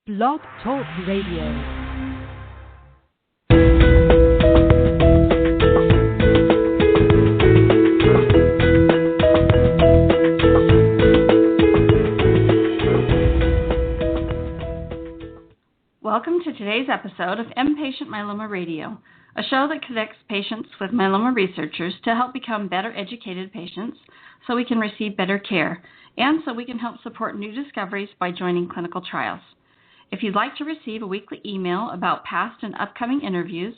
Blog Talk Radio. Welcome to today's episode of M-Patient Myeloma Radio, a show that connects patients with myeloma researchers to help become better educated patients so we can receive better care and so we can help support new discoveries by joining clinical trials. If you'd like to receive a weekly email about past and upcoming interviews,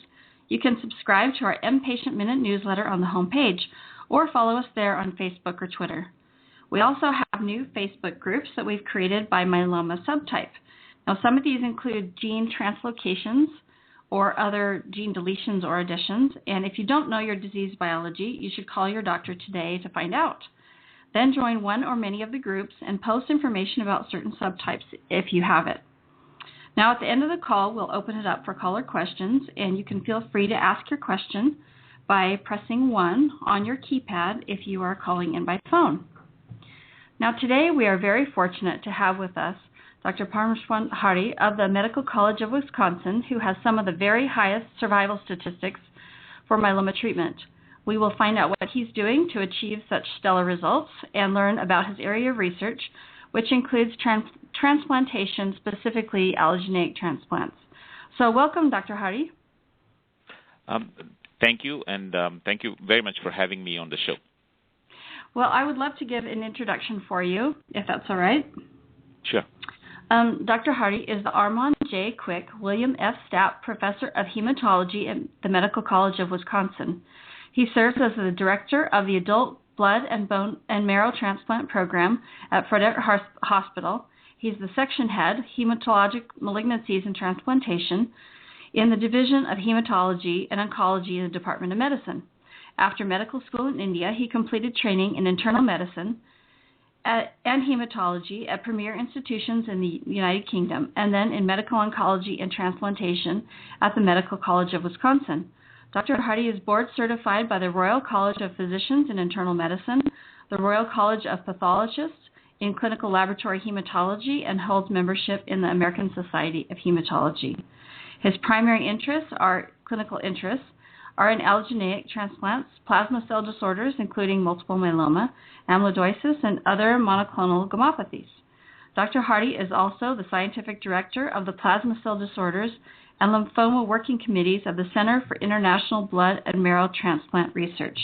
you can subscribe to our M-Patient Minute newsletter on the homepage or follow us there on Facebook or Twitter. We also have new Facebook groups that we've created by myeloma subtype. Now, some of these include gene translocations or other gene deletions or additions, and if you don't know your disease biology, you should call your doctor today to find out. Then join one or many of the groups and post information about certain subtypes if you have it. Now, at the end of the call, we'll open it up for caller questions, and you can feel free to ask your question by pressing 1 on your keypad if you are calling in by phone. Now, today we are very fortunate to have with us Dr. ParameswaranHari of the Medical College of Wisconsin, who has some of the very highest survival statistics for myeloma treatment. We will find out what he's doing to achieve such stellar results and learn about his area of research, which includes transplantation, specifically allogeneic transplants. So welcome, Dr. Hari. Thank you, and thank you very much for having me on the show. Well, I would love to give an introduction for you, if that's all right. Sure. Dr. Hari is the Armand J. Quick William F. Stapp Professor of Hematology at the Medical College of Wisconsin. He serves as the Director of the Adult Blood and Bone and Marrow Transplant Program at Frederick Hospital. He's the Section Head, Hematologic Malignancies and Transplantation, in the Division of Hematology and Oncology in the Department of Medicine. After medical school in India, he completed training in internal medicine and hematology at premier institutions in the United Kingdom, and then in medical oncology and transplantation at the Medical College of Wisconsin. Dr. Hari is board certified by the Royal College of Physicians in Internal Medicine, the Royal College of Pathologists in Clinical Laboratory Hematology, and holds membership in the American Society of Hematology. His primary clinical interests are in allogeneic transplants, plasma cell disorders, including multiple myeloma, amyloidosis, and other monoclonal gammopathies. Dr. Hari is also the scientific director of the Plasma Cell Disorders and Lymphoma Working Committees of the Center for International Blood and Marrow Transplant Research.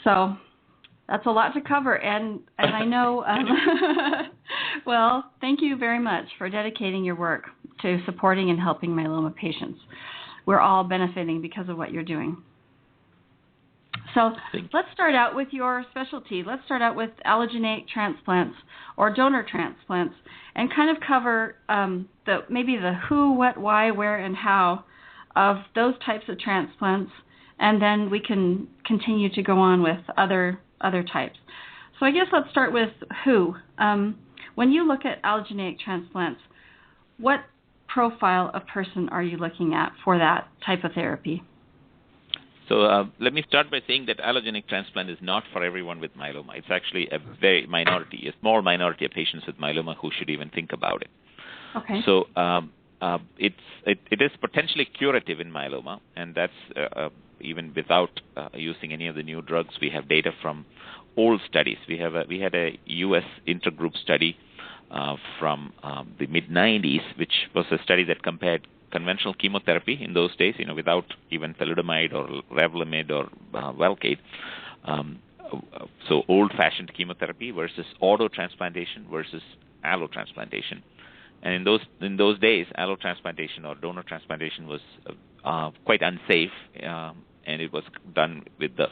So that's a lot to cover, and I know, well, thank you very much for dedicating your work to supporting and helping myeloma patients. We're all benefiting because of what you're doing. So let's start out with your specialty. Let's start out with allogeneic transplants or donor transplants and kind of cover maybe the who, what, why, where, and how of those types of transplants, and then we can continue to go on with other types. So I guess let's start with who. When you look at allogeneic transplants, what profile of person are you looking at for that type of therapy? So let me start by saying that allogeneic transplant is not for everyone with myeloma. It's actually a small minority of patients with myeloma who should even think about it. Okay. So it is potentially curative in myeloma, and that's even without using any of the new drugs. We have data from old studies. We had a U.S. intergroup study from the mid-90s, which was a study that compared conventional chemotherapy in those days, without even thalidomide or Revlimid or Velcade, so old-fashioned chemotherapy versus auto-transplantation versus allotransplantation. And in those days, allotransplantation or donor transplantation was quite unsafe, and it was done with the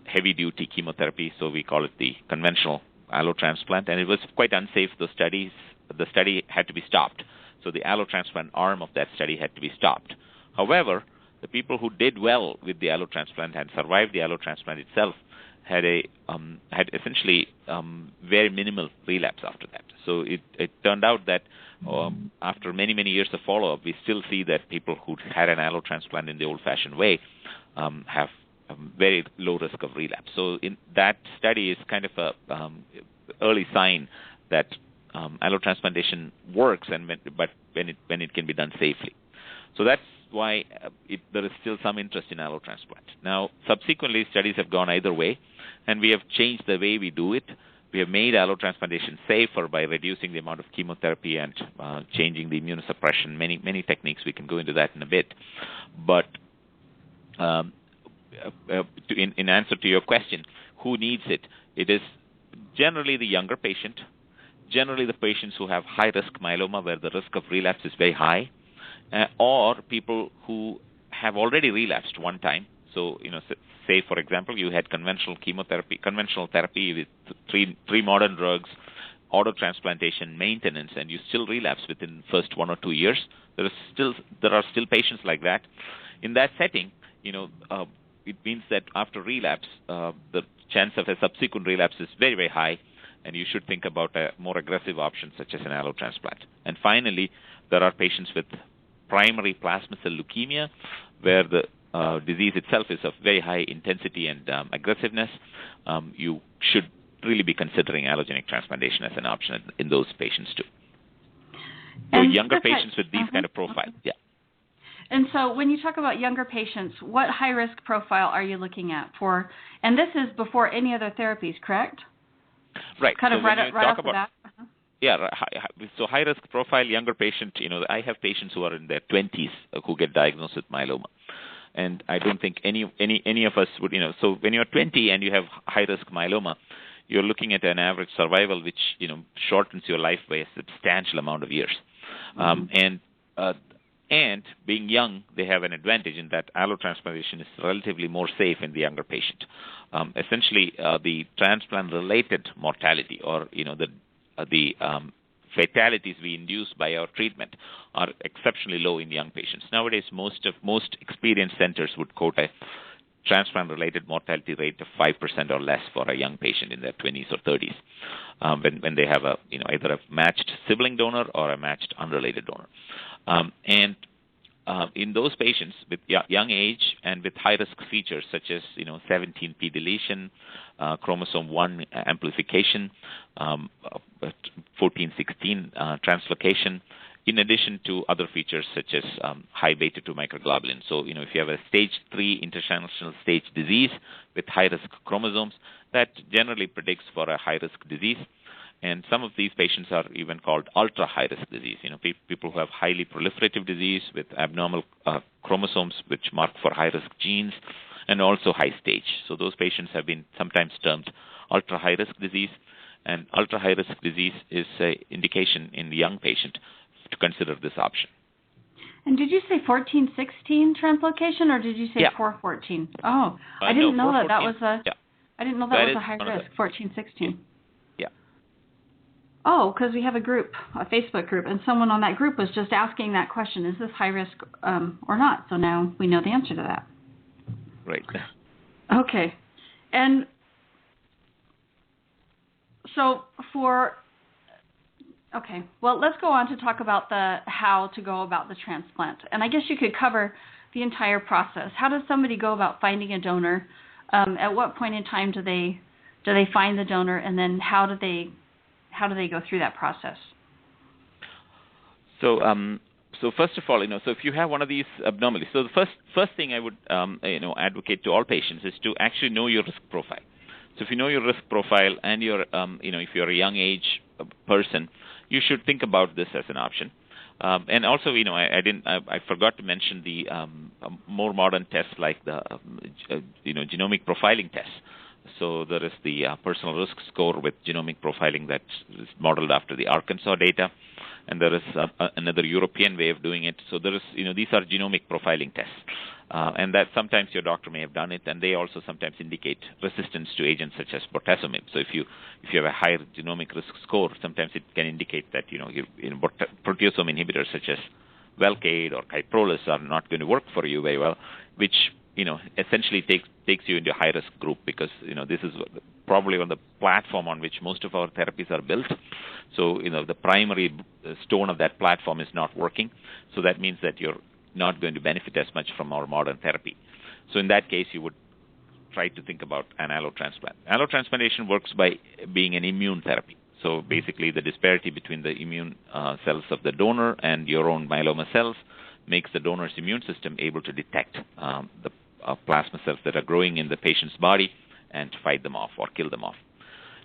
heavy-duty chemotherapy, so we call it the conventional allotransplant, and it was quite unsafe. The study had to be stopped. So the allotransplant arm of that study had to be stopped. However, the people who did well with the allotransplant and survived the allotransplant itself had essentially very minimal relapse after that. So it turned out that after many, many years of follow-up, we still see that people who had an allotransplant in the old-fashioned way have a very low risk of relapse. So in that study is kind of a early sign that allotransplantation works, but when it can be done safely. So that's why there is still some interest in allotransplant. Now, subsequently, studies have gone either way, and we have changed the way we do it. We have made allotransplantation safer by reducing the amount of chemotherapy and changing the immunosuppression, many techniques. We can go into that in a bit. But in answer to your question, who needs it? It is generally the younger patient, generally the patients who have high-risk myeloma where the risk of relapse is very high, or people who have already relapsed one time. So, say, for example, you had conventional therapy with three modern drugs, autotransplantation, maintenance, and you still relapse within the first 1 or 2 years. There are still patients like that. In that setting, it means that after relapse, the chance of a subsequent relapse is very, very high, and you should think about a more aggressive option such as an allotransplant. And finally, there are patients with primary plasma cell leukemia where the disease itself is of very high intensity and aggressiveness. You should really be considering allogenic transplantation as an option in those patients too. So younger patients with these kind of profiles, yeah. And so when you talk about younger patients, what high-risk profile are you looking at for? And this is before any other therapies, correct? Right. Kind of right off the bat. Yeah, so high-risk profile, younger patient, I have patients who are in their 20s who get diagnosed with myeloma. And I don't think any of us would, so when you're 20 and you have high-risk myeloma, you're looking at an average survival which, shortens your life by a substantial amount of years. And being young, they have an advantage in that allotransplantation is relatively more safe in the younger patient. Essentially, the transplant-related mortality or, the fatalities we induce by our treatment are exceptionally low in young patients. Nowadays, most experienced centers would quote a transplant-related mortality rate of 5% or less for a young patient in their 20s or 30s, when they have either a matched sibling donor or a matched unrelated donor. In those patients with young age and with high-risk features such as 17p deletion, chromosome 1 amplification, 1416 translocation, in addition to other features such as high beta-2 microglobulin. So, if you have a stage 3 interstitial stage disease with high-risk chromosomes, that generally predicts for a high-risk disease. And some of these patients are even called ultra-high-risk disease, people who have highly proliferative disease with abnormal chromosomes which mark for high-risk genes, and also high-stage. So those patients have been sometimes termed ultra-high-risk disease, and ultra-high-risk disease is an indication in the young patient to consider this option. And did you say 1416 translocation, or did you say 414? Oh, I didn't know that was a. Yeah. I didn't know that was a high risk. 1416. Yeah. Oh, because we have a group, a Facebook group, and someone on that group was just asking that question: is this high risk or not? So now we know the answer to that. Right. Okay, and so Okay, well, let's go on to talk about how to go about the transplant. And I guess you could cover the entire process. How does somebody go about finding a donor? At what point in time do they find the donor, and then how do they go through that process? So first of all, so if you have one of these abnormalities, so the first thing I would advocate to all patients is to actually know your risk profile. So if you know your risk profile and you're if you're a young age person, you should think about this as an option. And also, I forgot to mention the more modern tests like the genomic profiling tests. So there is the personal risk score with genomic profiling that is modeled after the Arkansas data, and there is another European way of doing it. So there is, these are genomic profiling tests, and that sometimes your doctor may have done it, and they also sometimes indicate resistance to agents such as bortezomib. So if you have a higher genomic risk score, sometimes it can indicate that proteasome inhibitors such as Velcade or Kyprolis are not going to work for you very well, which essentially takes you into a high-risk group because, this is probably on the platform on which most of our therapies are built. So, the primary stone of that platform is not working. So that means that you're not going to benefit as much from our modern therapy. So in that case, you would try to think about an allotransplant. Allotransplantation works by being an immune therapy. So basically, the disparity between the immune cells of the donor and your own myeloma cells makes the donor's immune system able to detect the plasma cells that are growing in the patient's body and fight them off or kill them off.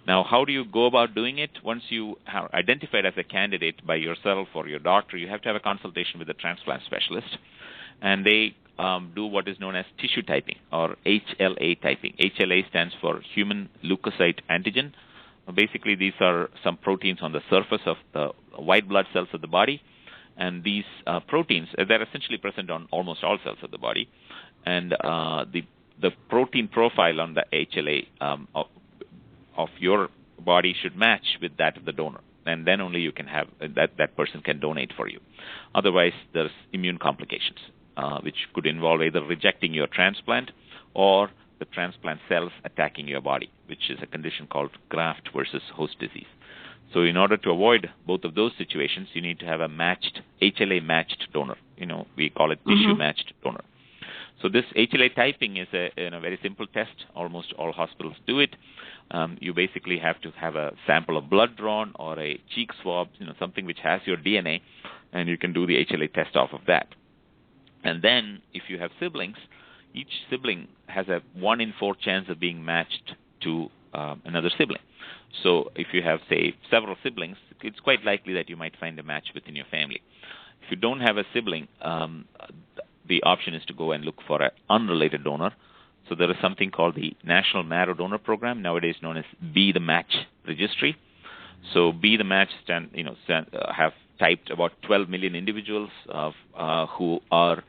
Now, how do you go about doing it? Once you are identified as a candidate by yourself or your doctor, you have to have a consultation with a transplant specialist, and they do what is known as tissue typing or HLA typing. HLA stands for human leukocyte antigen. Basically, these are some proteins on the surface of the white blood cells of the body, and these proteins, they're essentially present on almost all cells of the body, and the protein profile on the HLA of your body should match with that of the donor, and then only you can have that person can donate for you. Otherwise, there's immune complications, which could involve either rejecting your transplant or the transplant cells attacking your body, which is a condition called graft versus host disease. So in order to avoid both of those situations, you need to have a matched, HLA-matched donor. We call it tissue-matched donor. So this HLA typing is a very simple test. Almost all hospitals do it. You basically have to have a sample of blood drawn or a cheek swab, something which has your DNA, and you can do the HLA test off of that. And then if you have siblings, each sibling has a 1 in 4 chance of being matched to another sibling. So if you have, say, several siblings, it's quite likely that you might find a match within your family. If you don't have a sibling, the option is to go and look for an unrelated donor. So there is something called the National Marrow Donor Program, nowadays known as Be the Match Registry. So Be the Match have typed about 12 million individuals who are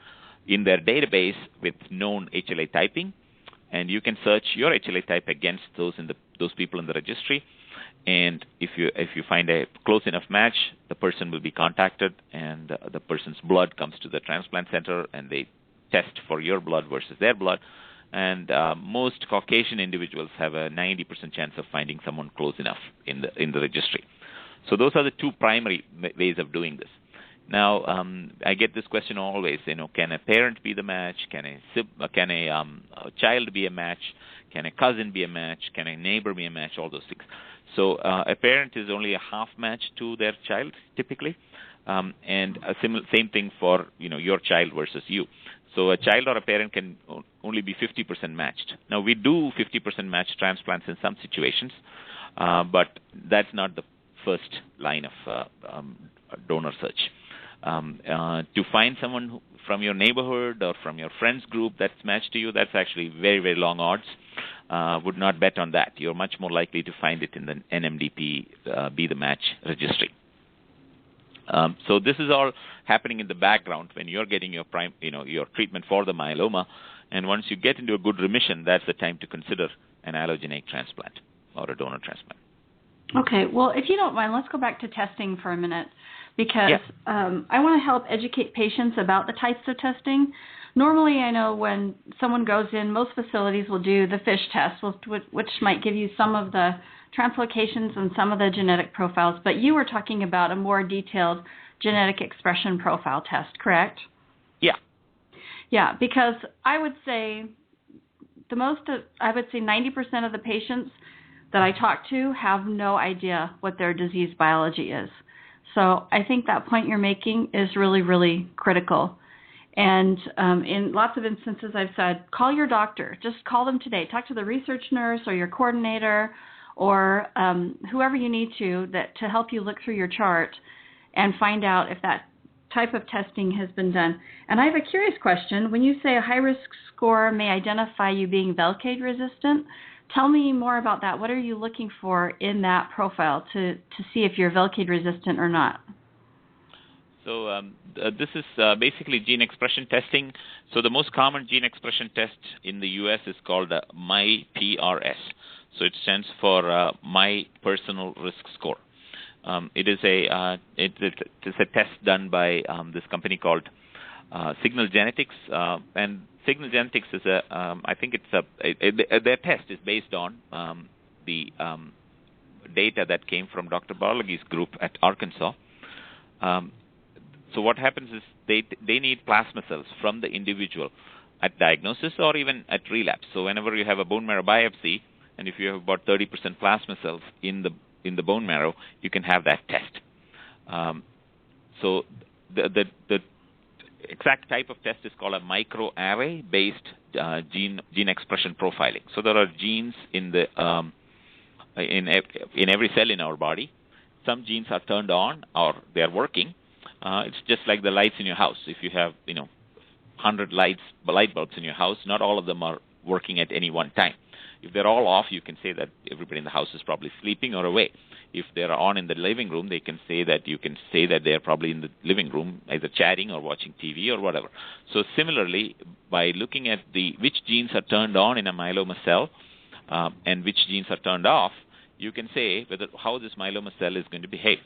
in their database with known HLA typing, and you can search your HLA type against those people in the registry. And if you find a close enough match, the person will be contacted, and the person's blood comes to the transplant center, and they test for your blood versus their blood. And most Caucasian individuals have a 90% chance of finding someone close enough in the registry. So those are the two primary ways of doing this. Now, I get this question always. Can a parent be the match? Can a child be a match? Can a cousin be a match? Can a neighbor be a match? All those things. So a parent is only a half match to their child typically, and a same thing for your child versus you. So a child or a parent can only be 50% matched. Now we do 50% matched transplants in some situations, but that's not the first line of donor search. To find someone from your neighborhood or from your friends group that's matched to you, that's actually very, very long odds. Would not bet on that. You're much more likely to find it in the NMDP Be the Match registry. So this is all happening in the background when you're getting your your treatment for the myeloma, and once you get into a good remission, that's the time to consider an allogeneic transplant or a donor transplant. Okay, well, if you don't mind, let's go back to testing for a minute, because I want to help educate patients about the types of testing. Normally, I know when someone goes in, most facilities will do the FISH test, which might give you some of the translocations and some of the genetic profiles, but you were talking about a more detailed genetic expression profile test, correct? Yeah. Yeah, because I would say 90% of the patients that I talk to have no idea what their disease biology is. So I think that point you're making is really, really critical. And in lots of instances, I've said, call your doctor. Just call them today. Talk to the research nurse or your coordinator or whoever you need to help you look through your chart and find out if that type of testing has been done. And I have a curious question. When you say a high-risk score may identify you being Velcade resistant, tell me more about that. What are you looking for in that profile to see if you're Velcade resistant or not? So this is basically gene expression testing. So the most common gene expression test in the U.S. is called MyPRS. So it stands for My Personal Risk Score. It is it's a test done by this company called Signal Genetics, and Signal Genetics is I think their test is based on the data that came from Dr. Barlagi's group at Arkansas. So what happens is they need plasma cells from the individual at diagnosis or even at relapse. So whenever you have a bone marrow biopsy, and if you have about 30% plasma cells in the in the bone marrow, you can have that test. So the exact type of test is called a microarray-based gene expression profiling. So there are genes in the in every cell in our body. Some genes are turned on or they are working. It's just like the lights in your house. If you have 100 light bulbs in your house, not all of them are working at any one time. If they're all off, you can say that everybody in the house is probably sleeping or away. If they're on in the living room, you can say that they're probably in the living room, either chatting or watching TV or whatever. So similarly, by looking at which genes are turned on in a myeloma cell and which genes are turned off, you can say how this myeloma cell is going to behave.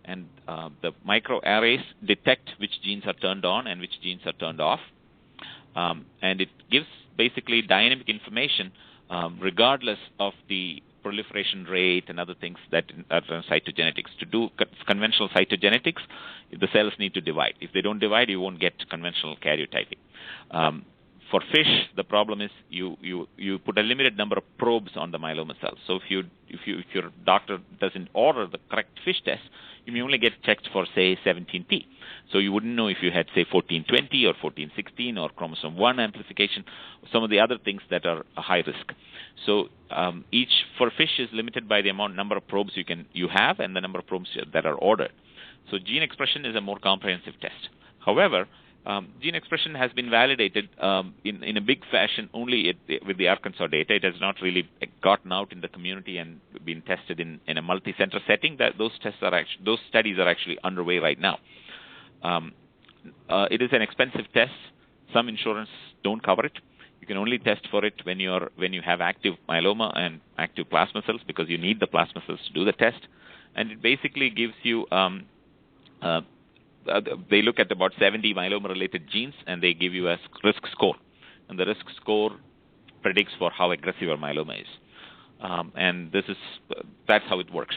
And the microarrays detect which genes are turned on and which genes are turned off. And it gives basically dynamic information regardless of the proliferation rate and other things that are cytogenetics. To do conventional cytogenetics, the cells need to divide. If they don't divide, you won't get conventional karyotyping. For fish, the problem is you put a limited number of probes on the myeloma cells. So if your doctor doesn't order the correct fish test, you may only get checked for, say, 17p. So you wouldn't know if you had, say, 1420 or 1416 or chromosome 1 amplification, some of the other things that are a high risk. So each for fish is limited by the number of probes you have and the number of probes that are ordered. So gene expression is a more comprehensive test. However, gene expression has been validated in a big fashion only with the Arkansas data. It has not really gotten out in the community and been tested in a multi-center setting. Those studies are actually underway right now. It is an expensive test. Some insurance don't cover it. You can only test for it when you have active myeloma and active plasma cells, because you need the plasma cells to do the test. And it basically gives you they look at about 70 myeloma-related genes, and they give you a risk score. And the risk score predicts for how aggressive your myeloma is. And that's how it works.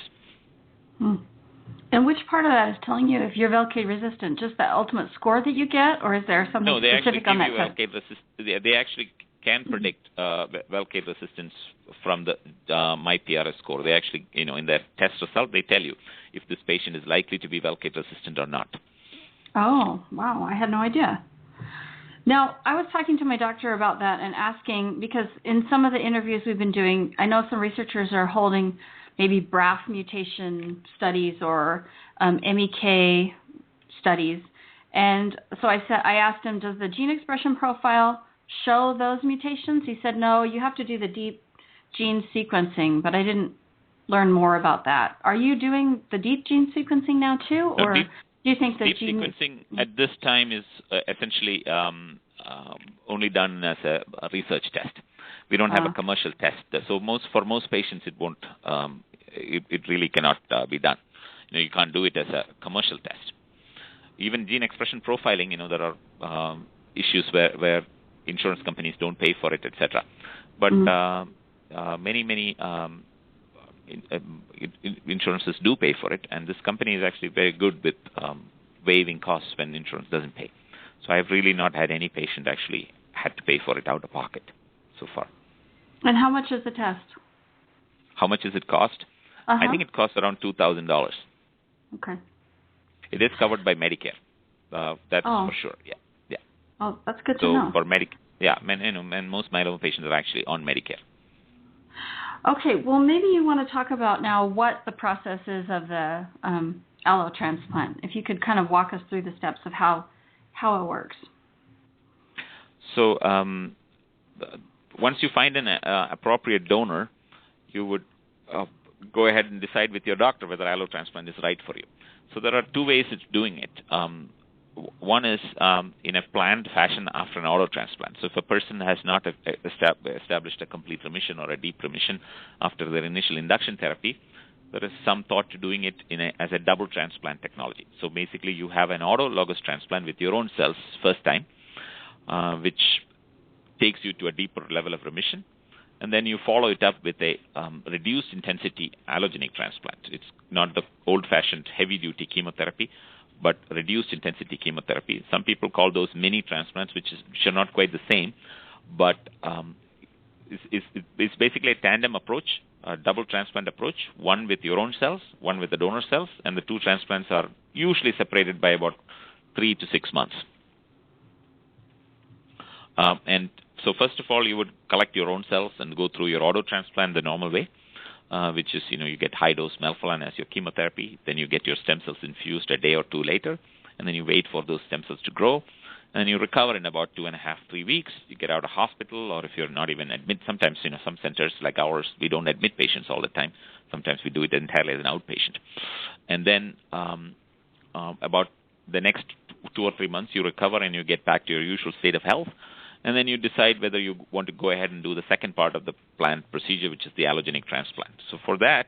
And which part of that is telling you if you're Velcade resistant? Just the ultimate score that you get, or is there something specific on that? No, they actually give you they actually can predict Velcade resistance from the MyPRS score. They actually, in their test result, they tell you if this patient is likely to be Velcade resistant or not. Oh, wow. I had no idea. Now, I was talking to my doctor about that and asking, because in some of the interviews we've been doing, I know some researchers are holding maybe BRAF mutation studies or MEK studies. And so I asked him, does the gene expression profile show those mutations? He said, no, you have to do the deep gene sequencing, but I didn't learn more about that. Are you doing the deep gene sequencing now too, or do you think that deep sequencing at this time is essentially only done as a research test? We don't have a commercial test, so for most patients it won't. It really cannot be done. You can't do it as a commercial test. Even gene expression profiling, there are issues where insurance companies don't pay for it, etc. But many insurances do pay for it, and this company is actually very good with waiving costs when insurance doesn't pay. So I've really not had any patient actually had to pay for it out of pocket so far. And how much is the test? How much does it cost? I think it costs around $2,000. Okay. It is covered by Medicare. That's for sure. Yeah. Oh, that's good to know. So for and most myeloma patients are actually on Medicare. Okay, well, maybe you want to talk about now what the process is of the allo transplant. If you could kind of walk us through the steps of how it works. So once you find an appropriate donor, you would go ahead and decide with your doctor whether allo transplant is right for you. So there are two ways of doing it. One is in a planned fashion after an auto transplant. So if a person has not established a complete remission or a deep remission after their initial induction therapy, there is some thought to doing it as a double transplant technology. So basically you have an autologous transplant with your own cells first time, which takes you to a deeper level of remission. And then you follow it up with a reduced intensity allogenic transplant. It's not the old-fashioned heavy-duty chemotherapy, but reduced intensity chemotherapy. Some people call those mini transplants, which are not quite the same, but it's basically a tandem approach a double transplant approach, one with your own cells, one with the donor cells, and the two transplants are usually separated by about 3 to 6 months. And so first of all, you would collect your own cells and go through your auto transplant the normal way, which is, you get high-dose melphalan as your chemotherapy. Then you get your stem cells infused a day or two later, and then you wait for those stem cells to grow. And you recover in about 2.5, 3 weeks. You get out of hospital, or if you're not even sometimes, some centers like ours, we don't admit patients all the time. Sometimes we do it entirely as an outpatient. And then about the next 2 or 3 months, you recover and you get back to your usual state of health. And then you decide whether you want to go ahead and do the second part of the planned procedure, which is the allogenic transplant. So for that,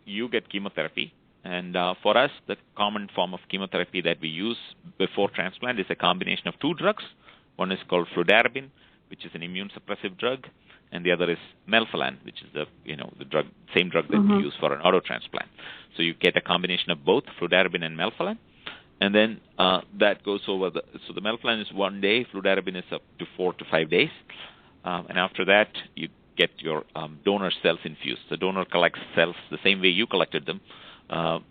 you get chemotherapy. And for us, the common form of chemotherapy that we use before transplant is a combination of 2 drugs. One is called fludarabine, which is an immune suppressive drug, and the other is melphalan, which is the same drug that we use for an auto transplant. So you get a combination of both fludarabine and melphalan. And then that goes over so the melphalan is 1 day, fludarabine is up to 4 to 5 days. And after that, you get your donor cells infused. The donor collects cells the same way you collected them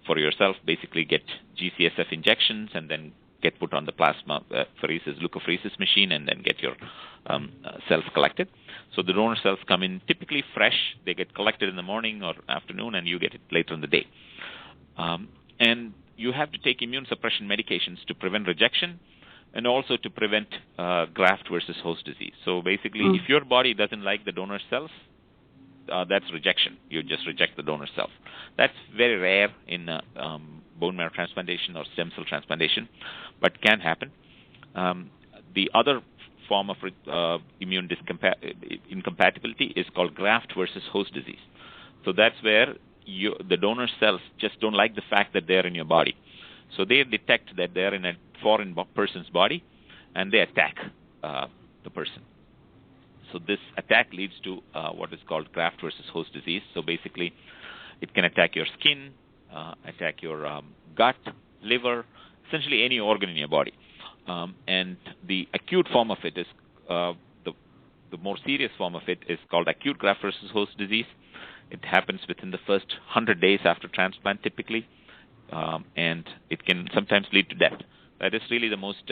for yourself, basically get GCSF injections and then get put on the plasma leukapheresis machine and then get your cells collected. So the donor cells come in typically fresh. They get collected in the morning or afternoon, and you get it later in the day. And you have to take immune suppression medications to prevent rejection and also to prevent graft versus host disease. So basically, if your body doesn't like the donor cells, that's rejection. You just reject the donor cells. That's very rare in bone marrow transplantation or stem cell transplantation, but can happen. The other form of immune incompatibility is called graft versus host disease. So that's where the donor cells just don't like the fact that they're in your body. So they detect that they're in a foreign person's body, and they attack the person. So this attack leads to what is called graft versus host disease. So basically, it can attack your skin, attack your gut, liver, essentially any organ in your body. And the acute form of it is, the more serious form of it is called acute graft versus host disease. It happens within the first 100 days after transplant, typically, and it can sometimes lead to death. That is really the most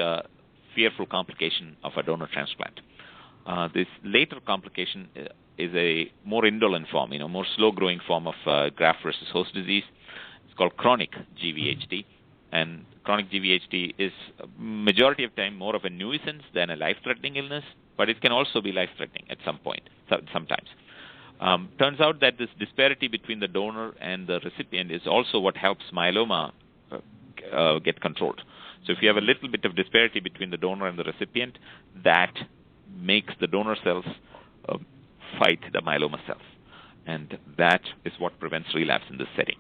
fearful complication of a donor transplant. This later complication is a more indolent form, more slow-growing form of graft versus host disease. It's called chronic GVHD, and chronic GVHD is majority of time more of a nuisance than a life-threatening illness, but it can also be life-threatening at some point, sometimes. Turns out that this disparity between the donor and the recipient is also what helps myeloma get controlled. So if you have a little bit of disparity between the donor and the recipient, that makes the donor cells fight the myeloma cells. And that is what prevents relapse in this setting.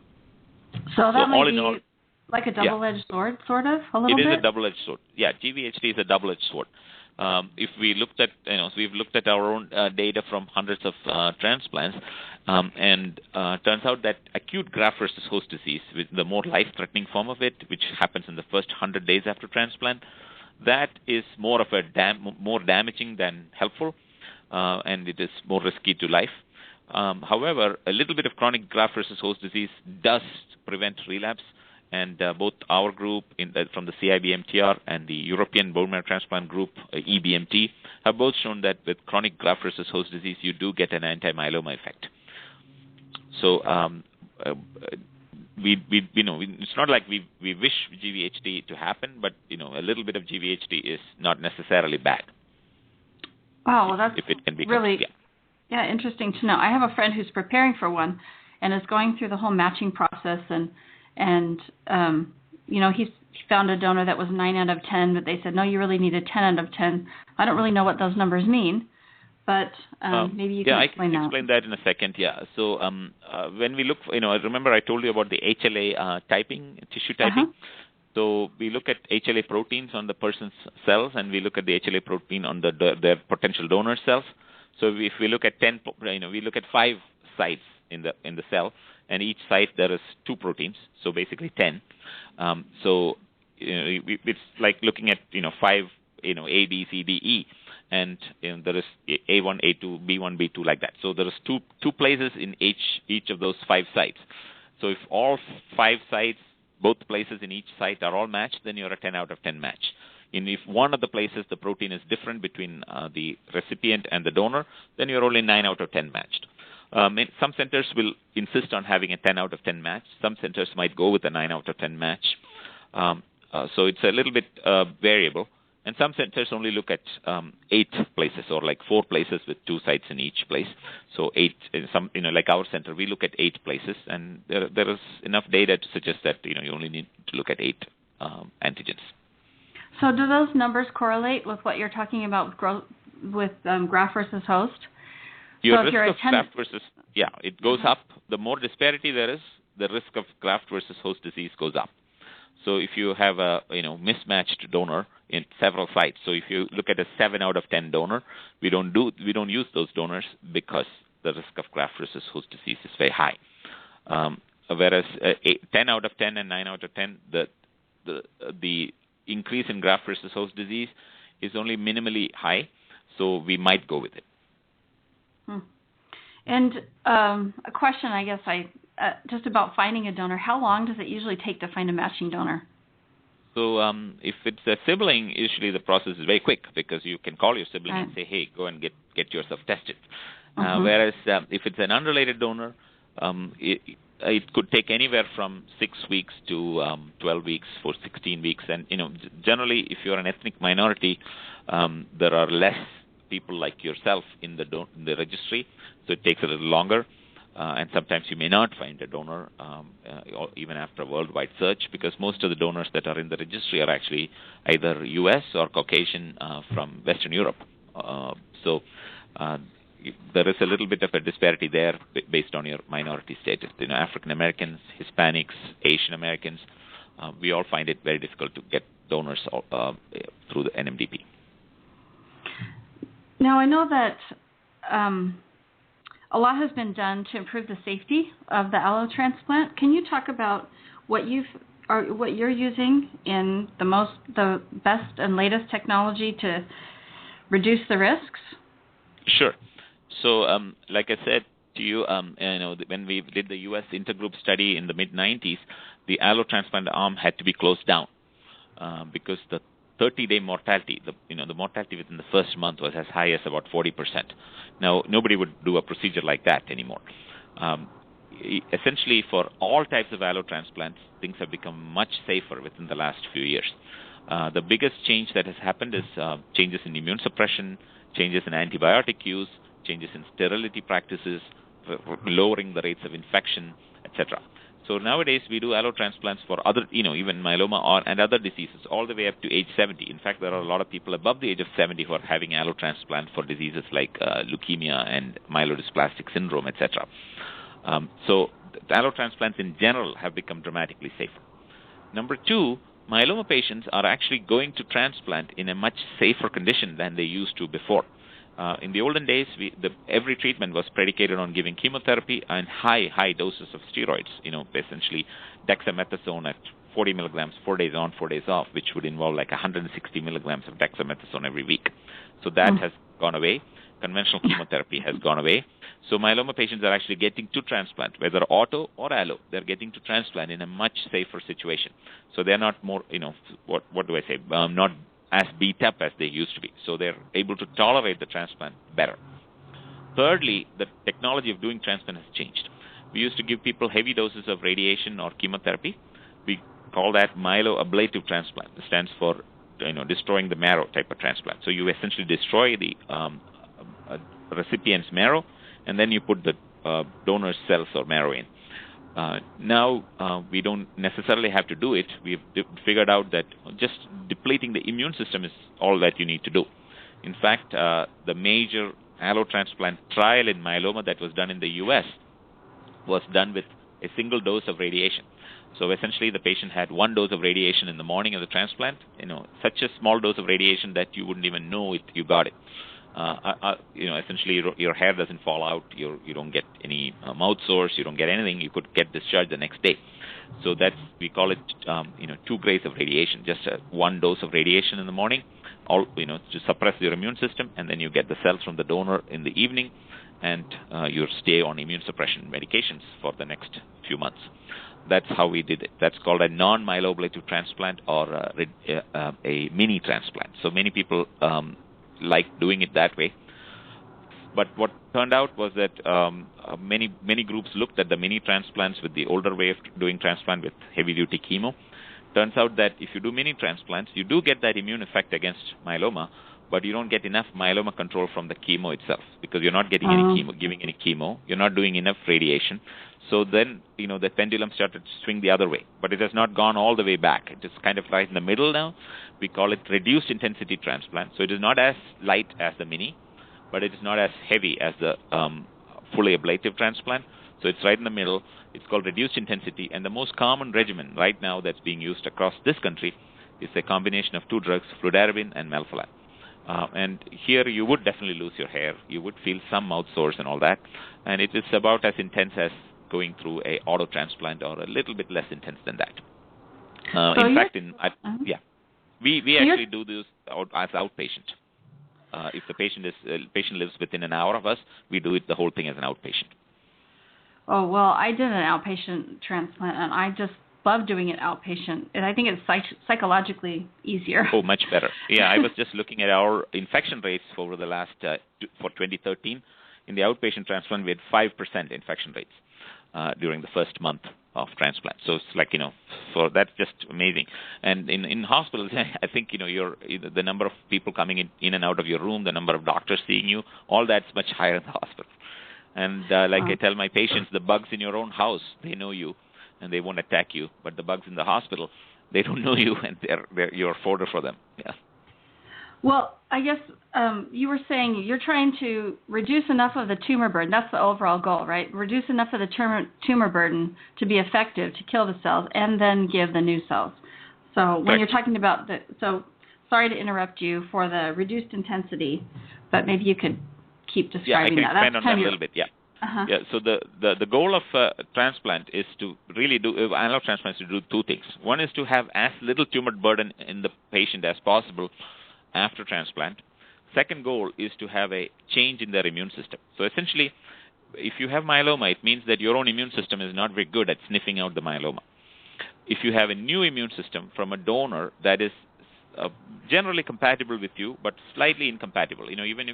So that might be like a double-edged sword, sort of, a little bit? It is a double-edged sword. Yeah, GVHD is a double-edged sword. If we looked at, we've looked at our own data from hundreds of transplants, and turns out that acute graft versus host disease, with the more life-threatening form of it, which happens in the first 100 days after transplant, that is more of more damaging than helpful, and it is more risky to life. However, a little bit of chronic graft versus host disease does prevent relapse. And both our group from the CIBMTR and the European Bone Marrow Transplant Group, EBMT, have both shown that with chronic graft versus host disease, you do get an anti-myeloma effect. So it's not like we wish GVHD to happen, but a little bit of GVHD is not necessarily bad. Wow, well, that's if it can be really interesting to know. I have a friend who's preparing for one and is going through the whole matching process and he found a donor that was 9 out of 10, but they said, no, you really need a 10 out of 10. I don't really know what those numbers mean, but maybe you can explain that. Yeah, I can explain that in a second, yeah. So when we look, remember I told you about the HLA tissue typing. So we look at HLA proteins on the person's cells, and we look at the HLA protein on their potential donor cells. So if we look at 10, we look at 5 sites in the cell, and each site there is 2 proteins, so basically 10. So it's like looking at 5 A, B, C, D, E, and there is A1, A2, B1, B2, like that. So there is two places in each of those 5 sites. So if all 5 sites, both places in each site are all matched, then you're a 10 out of 10 match. And if one of the places the protein is different between the recipient and the donor, then you're only 9 out of 10 matched. Some centers will insist on having a 10 out of 10 match. Some centers might go with a 9 out of 10 match. So it's a little bit variable. And some centers only look at 8 places, or like 4 places with 2 sites in each place. So 8, like our center, we look at 8 places, and there is enough data to suggest that you only need to look at 8 antigens. So do those numbers correlate with what you're talking about with graft versus host? Your risk of graft versus, it goes up. The more disparity there is, the risk of graft versus host disease goes up. So if you have a mismatched donor in several sites, so if you look at a 7 out of 10 donor, we don't use those donors because the risk of graft versus host disease is very high. Whereas 10 out of 10 and 9 out of 10, the increase in graft versus host disease is only minimally high, so we might go with it. And a question, I guess, just about finding a donor. How long does it usually take to find a matching donor? So if it's a sibling, usually the process is very quick because you can call your sibling and say, hey, go and get yourself tested. Whereas if it's an unrelated donor, it could take anywhere from 6 weeks to 12 weeks for 16 weeks. And, generally, if you're an ethnic minority, there are less people like yourself in the registry, so it takes a little longer. And sometimes you may not find a donor even after a worldwide search, because most of the donors that are in the registry are actually either U.S. or Caucasian from Western Europe. So there is a little bit of a disparity there based on your minority status. African Americans, Hispanics, Asian Americans, we all find it very difficult to get donors through the NMDP. Now, I know that a lot has been done to improve the safety of the allotransplant. Can you talk about what you're using in the best and latest technology to reduce the risks? Sure. So, like I said to you, when we did the U.S. intergroup study in the mid-90s, the allotransplant arm had to be closed down because the 30-day mortality, the mortality within the first month was as high as about 40%. Now, nobody would do a procedure like that anymore. Essentially, for all types of allotransplants, things have become much safer within the last few years. The biggest change that has happened is changes in immune suppression, changes in antibiotic use, changes in sterility practices, lowering the rates of infection, etc. So nowadays we do allotransplants for other, even myeloma and other diseases all the way up to age 70. In fact, there are a lot of people above the age of 70 who are having allotransplant for diseases like leukemia and myelodysplastic syndrome, etc. So the allotransplants in general have become dramatically safer. Number 2, myeloma patients are actually going to transplant in a much safer condition than they used to before. In the olden days, every treatment was predicated on giving chemotherapy and high doses of steroids, essentially dexamethasone at 40 milligrams, 4 days on, 4 days off, which would involve like 160 milligrams of dexamethasone every week. So that has gone away. Conventional chemotherapy has gone away. So myeloma patients are actually getting to transplant, whether auto or allo. They're getting to transplant in a much safer situation. So they're not more, what do I say, not as beat up as they used to be. So they're able to tolerate the transplant better. Thirdly, the technology of doing transplant has changed. We used to give people heavy doses of radiation or chemotherapy. We call that myeloablative transplant. It stands for destroying the marrow type of transplant. So you essentially destroy the recipient's marrow, and then you put the donor's cells or marrow in. Now we don't necessarily have to do it. We've figured out that just depleting the immune system is all that you need to do. In fact, the major allotransplant trial in myeloma that was done in the U.S. was done with a single dose of radiation. So essentially the patient had 1 dose of radiation in the morning of the transplant, such a small dose of radiation that you wouldn't even know you got it. Essentially your hair doesn't fall out, you don't get any mouth sores, you don't get anything, you could get discharged the next day. So that's, we call it, 2 grades of radiation, just 1 dose of radiation in the morning, to suppress your immune system, and then you get the cells from the donor in the evening, and you stay on immune suppression medications for the next few months. That's how we did it. That's called a non-myeloablative transplant, or a mini transplant. So many people like doing it that way. But what turned out was that many groups looked at the mini transplants with the older way of doing transplant with heavy-duty chemo. Turns out that if you do mini transplants, you do get that immune effect against myeloma, but you don't get enough myeloma control from the chemo itself, because you're not getting giving any chemo. You're not doing enough radiation. So then, the pendulum started to swing the other way, but it has not gone all the way back. It is kind of right in the middle now. We call it reduced intensity transplant. So it is not as light as the mini, but it is not as heavy as the fully ablative transplant. So it's right in the middle. It's called reduced intensity, and the most common regimen right now that's being used across this country is a combination of 2 drugs, fludarabine and melphalan. And here you would definitely lose your hair. You would feel some mouth sores and all that, and it is about as intense as going through a auto transplant, or a little bit less intense than that. In fact, we actually do this as outpatient. If the patient lives within an hour of us, we do it the whole thing as an outpatient. Oh, well, I did an outpatient transplant, and I just love doing it outpatient. And I think it's psychologically easier. Oh, much better. Yeah, I was just looking at our infection rates for the last, for 2013. In the outpatient transplant, we had 5% infection rates during the first month of transplant. So it's like, so that's just amazing. And in hospitals, I think, the number of people coming in and out of your room, the number of doctors seeing you, all that's much higher in the hospital. And I tell my patients, the bugs in your own house, they know you, and they won't attack you. But the bugs in the hospital, they don't know you, and you're fodder for them. Yeah. Well, I guess you were saying you're trying to reduce enough of the tumor burden. That's the overall goal, right? Reduce enough of the tumor burden to be effective, to kill the cells, and then give the new cells. So when you're talking about sorry to interrupt you for the reduced intensity, but maybe you could keep describing that. Yeah, I can expand on that a little bit, yeah. Uh-huh. Yeah, so the goal of transplant is to really do, analog transplants to do 2 things. One is to have as little tumor burden in the patient as possible after transplant. Second goal is to have a change in their immune system. So essentially, if you have myeloma, it means that your own immune system is not very good at sniffing out the myeloma. If you have a new immune system from a donor that is generally compatible with you, but slightly incompatible,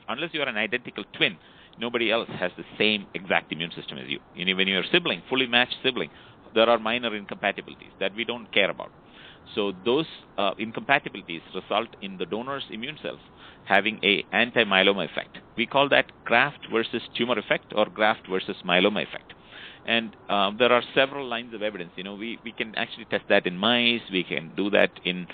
unless you are an identical twin, nobody else has the same exact immune system as you. When you're a sibling, fully matched sibling, there are minor incompatibilities that we don't care about. So those incompatibilities result in the donor's immune cells having a anti-myeloma effect. We call that graft versus tumor effect, or graft versus myeloma effect. And there are several lines of evidence. We can actually test that in mice. We can do that in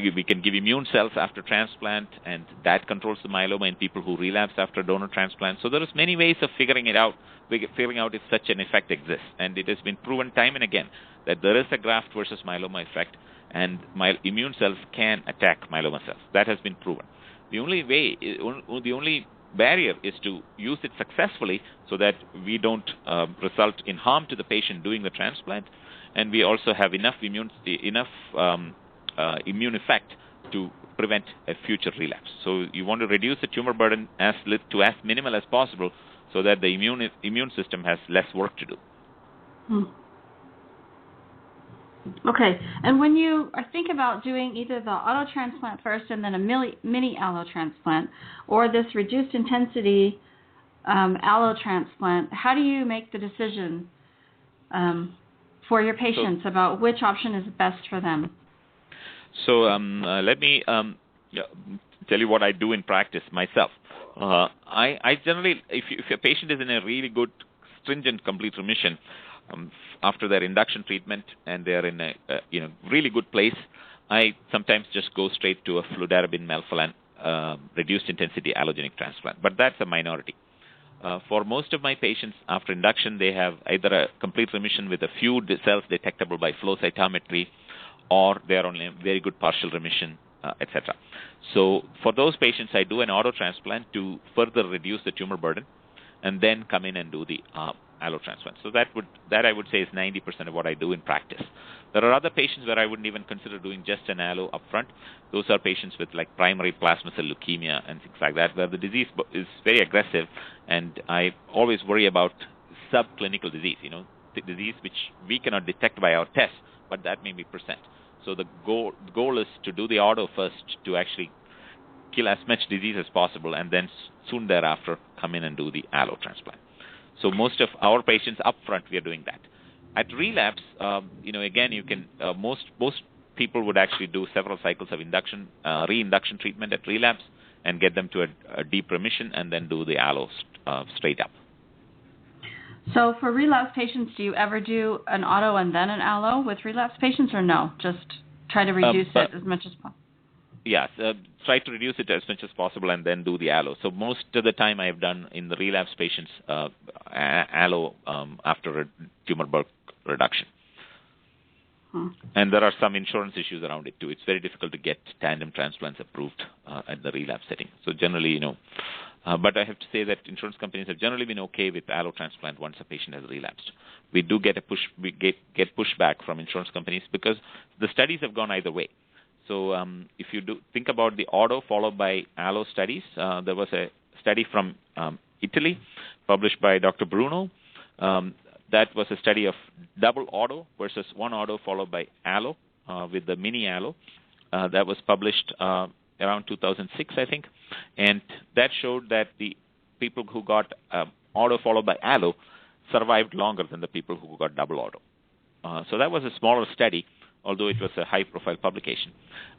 we can give immune cells after transplant, and that controls the myeloma in people who relapse after donor transplant. So there is many ways of figuring out if such an effect exists. And it has been proven time and again that there is a graft versus myeloma effect, and immune cells can attack myeloma cells. That has been proven. The only barrier is to use it successfully so that we don't result in harm to the patient doing the transplant, and we also have enough immune effect to prevent a future relapse. So you want to reduce the tumor burden as minimal as possible, so that the immune system has less work to do. Okay, and when you think about doing either the auto transplant first and then a mini allo transplant, or this reduced intensity allo transplant, how do you make the decision for your patients about which option is best for them? So let me tell you what I do in practice myself. I generally, if a patient is in a really good, stringent, complete remission after their induction treatment, and they're in a really good place, I sometimes just go straight to a fludarabine melphalan reduced intensity allogenic transplant. But that's a minority. For most of my patients, after induction, they have either a complete remission with a few cells detectable by flow cytometry, or they're on a very good partial remission, etc. So for those patients, I do an auto transplant to further reduce the tumor burden, and then come in and do the allo transplant. So that I would say is 90% of what I do in practice. There are other patients where I wouldn't even consider doing just an allo upfront. Those are patients with like primary plasma cell leukemia and things like that, where the disease is very aggressive, and I always worry about subclinical disease, the disease which we cannot detect by our tests, but that may be present. So the goal is to do the auto first to actually kill as much disease as possible, and then soon thereafter come in and do the allo transplant. So most of our patients up front, we are doing that. At relapse, again, you can most people would actually do several cycles of reinduction treatment at relapse and get them to a deep remission, and then do the allo straight up. So for relapse patients, do you ever do an auto and then an allo with relapse patients, or no? Just try to reduce it as much as possible? Yes, try to reduce it as much as possible and then do the allo. So most of the time I have done in the relapse patients allo after a tumor bulk reduction. And there are some insurance issues around it too. It's very difficult to get tandem transplants approved at the relapse setting. So generally, but I have to say that insurance companies have generally been okay with allo transplant once a patient has relapsed. We do get get pushback from insurance companies because the studies have gone either way. So if you think about the auto followed by allo studies, there was a study from Italy published by Dr. Bruno. That was a study of double auto versus one auto followed by allo with the mini allo. That was published around 2006, I think. And that showed that the people who got auto followed by allo survived longer than the people who got double auto. So that was a smaller study, although it was a high-profile publication.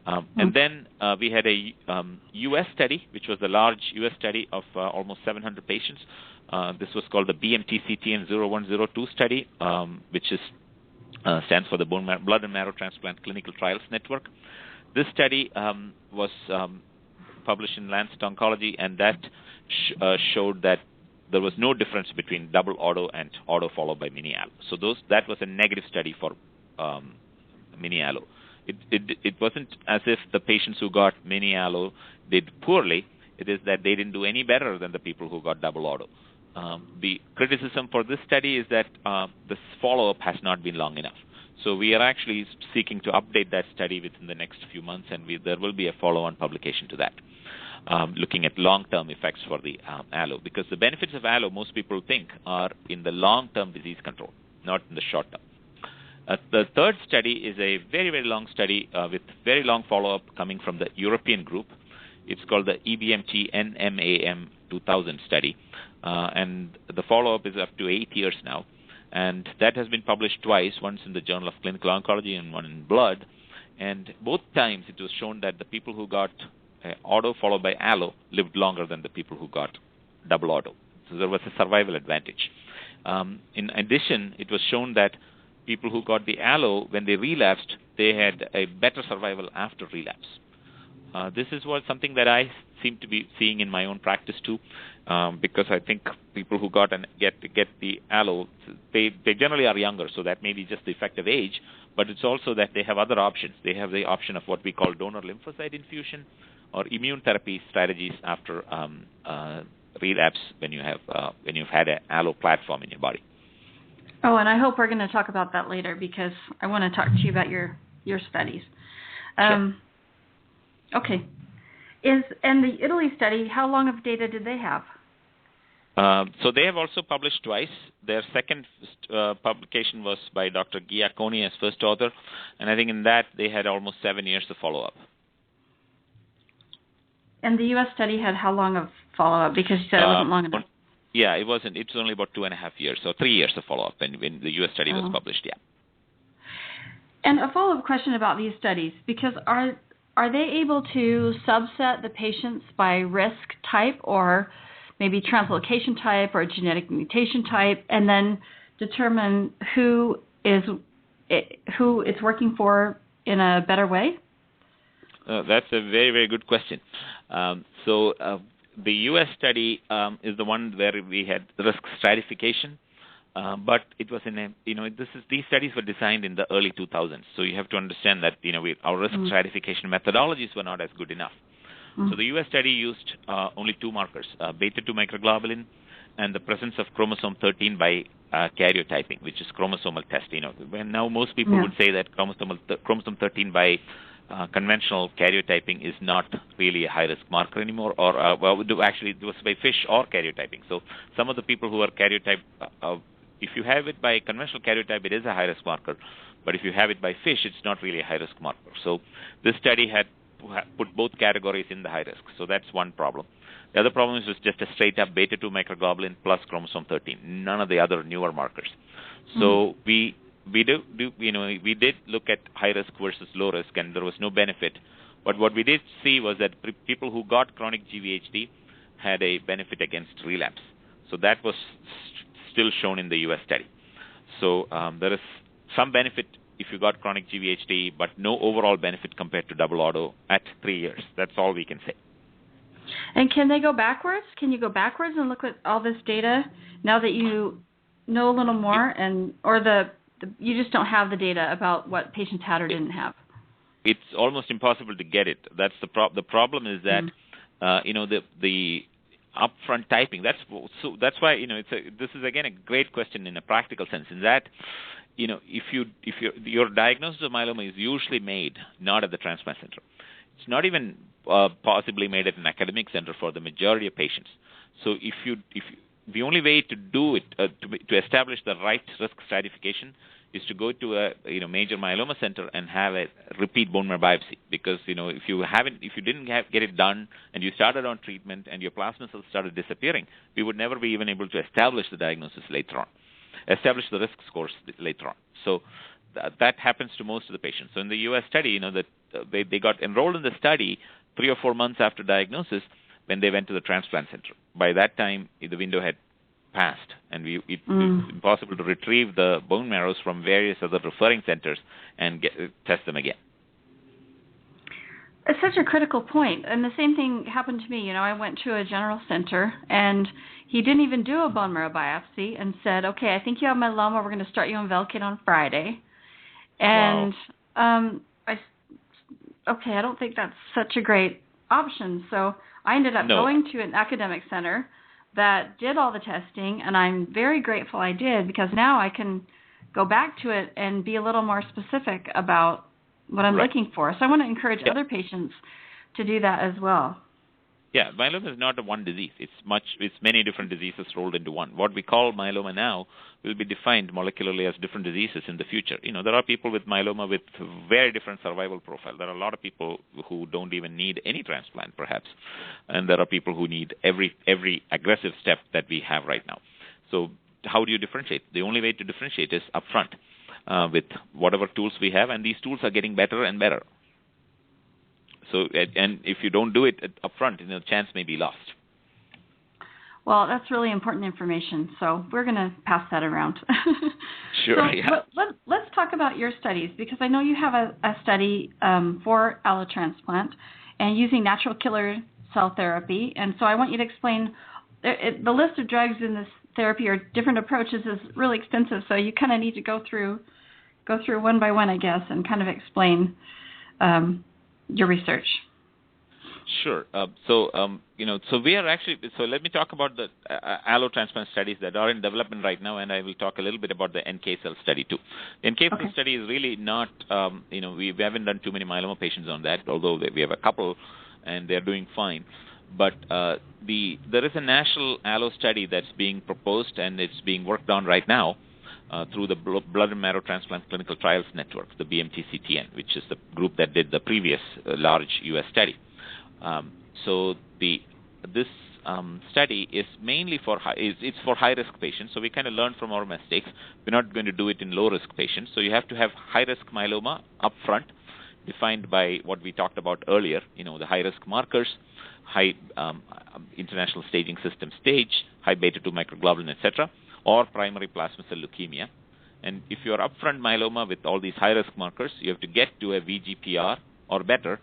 And then we had a U.S. study, which was a large U.S. study of almost 700 patients. This was called the BMT-CTN 0102 study, which stands for the Blood and Marrow Transplant Clinical Trials Network. This study was published in Lancet Oncology, and that showed that there was no difference between double auto and auto followed by mini allo. So that was a negative study for mini allo. It wasn't as if the patients who got mini allo did poorly. It is that they didn't do any better than the people who got double auto. The criticism for this study is that this follow-up has not been long enough. So we are actually seeking to update that study within the next few months, and there will be a follow-on publication to that, looking at long-term effects for the allo, because the benefits of allo, most people think, are in the long-term disease control, not in the short term. The third study is a very, very long study with very long follow-up coming from the European group. It's called the EBMT-NMAM 2000 study, and the follow-up is up to 8 years now. And that has been published twice, once in the Journal of Clinical Oncology and one in Blood. And both times it was shown that the people who got auto followed by allo lived longer than the people who got double auto. So there was a survival advantage. In addition, it was shown that people who got the allo, when they relapsed, they had a better survival after relapse. This is something that I seem to be seeing in my own practice too, because I think people who get the allo, they generally are younger, so that may be just the effect of age, but it's also that they have other options. They have the option of what we call donor lymphocyte infusion or immune therapy strategies after relapse when you've had an allo platform in your body. Oh, and I hope we're going to talk about that later, because I want to talk to you about your studies. Sure. Okay. And the Italy study, how long of data did they have? So they have also published twice. Their second publication was by Dr. Giacconi as first author, and I think in that they had almost 7 years of follow-up. And the U.S. study had how long of follow-up? Because you said it wasn't long enough. Yeah, it wasn't. It's only about 2.5 years, so 3 years of follow-up when the U.S. study was published, yeah. And a follow-up question about these studies, because are they able to subset the patients by risk type, or maybe translocation type or genetic mutation type, and then determine who it's working for in a better way? That's a very, very good question. The U.S. study is the one where we had risk stratification, but it was these studies were designed in the early 2000s. So you have to understand that our risk stratification methodologies were not as good enough. So the U.S. study used only two markers, beta-2 microglobulin and the presence of chromosome 13 by karyotyping, which is chromosomal test. When now most people would say that chromosome 13 by conventional karyotyping is not really a high-risk marker anymore, or actually it was by FISH or karyotyping. So some of the people who are karyotype, if you have it by conventional karyotype, it is a high-risk marker, but if you have it by FISH, it's not really a high-risk marker. So this study had put both categories in the high risk. So that's one problem. The other problem is just a straight-up beta-2 microglobulin plus chromosome 13, none of the other newer markers. So we did look at high risk versus low risk, and there was no benefit. But what we did see was that people who got chronic GVHD had a benefit against relapse. So that was still shown in the U.S. study. So there is some benefit if you got chronic GVHD, but no overall benefit compared to double auto at 3 years. That's all we can say. And can they go backwards? Can you go backwards and look at all this data now that you know a little more, or you just don't have the data about what patients had or didn't have? It's almost impossible to get it. That's the problem is that the upfront typing. That's why this is again a great question in a practical sense. In that, if your diagnosis of myeloma is usually made not at the transplant center. It's not even possibly made at an academic center for the majority of patients. So the only way to do it to establish the right risk stratification is to go to a major myeloma center and have a repeat bone marrow biopsy, because if you didn't get it done and you started on treatment and your plasma cells started disappearing, we would never be even able to establish the diagnosis later on, establish the risk scores later on. So that happens to most of the patients. So in the U.S. study, that they got enrolled in the study 3 or 4 months after diagnosis when they went to the transplant center. By that time, the window had passed, and it's impossible to retrieve the bone marrows from various other referring centers and test them again. It's such a critical point, and the same thing happened to me. I went to a general center, and he didn't even do a bone marrow biopsy and said, okay, I think you have myeloma. We're going to start you on Velcade on Friday. And I don't think that's such a great option. So I ended up going to an academic center that did all the testing, and I'm very grateful I did, because now I can go back to it and be a little more specific about what I'm looking for. So I want to encourage other patients to do that as well. Yeah, myeloma is not a one disease. It's many different diseases rolled into one. What we call myeloma now will be defined molecularly as different diseases in the future. There are people with myeloma with very different survival profile. There are a lot of people who don't even need any transplant, perhaps, and there are people who need every aggressive step that we have right now. So how do you differentiate? The only way to differentiate is upfront with whatever tools we have, and these tools are getting better and better. So, and if you don't do it up front, the chance may be lost. Well, that's really important information, so we're going to pass that around. Sure, Let's talk about your studies, because I know you have a study for allotransplant and using natural killer cell therapy, and so I want you to explain the list of drugs in this therapy or different approaches is really extensive, so you kind of need to go through one by one, I guess, and kind of explain your research. Sure. So we are actually. So let me talk about the allotransplant studies that are in development right now, and I will talk a little bit about the NK cell study too. The NK cell study is really not. We haven't done too many myeloma patients on that, although we have a couple, and they're doing fine. But there is a national allo study that's being proposed, and it's being worked on right now through the Blood and Marrow Transplant Clinical Trials Network, the BMTCTN, which is the group that did the previous large U.S. study. So this study is mainly for high-risk patients. So we kind of learned from our mistakes. We're not going to do it in low-risk patients. So you have to have high-risk myeloma up front, defined by what we talked about earlier, the high-risk markers, high international staging system stage, high beta-2 microglobulin, etc., or primary plasma cell leukemia. And if you're upfront myeloma with all these high-risk markers, you have to get to a VGPR or better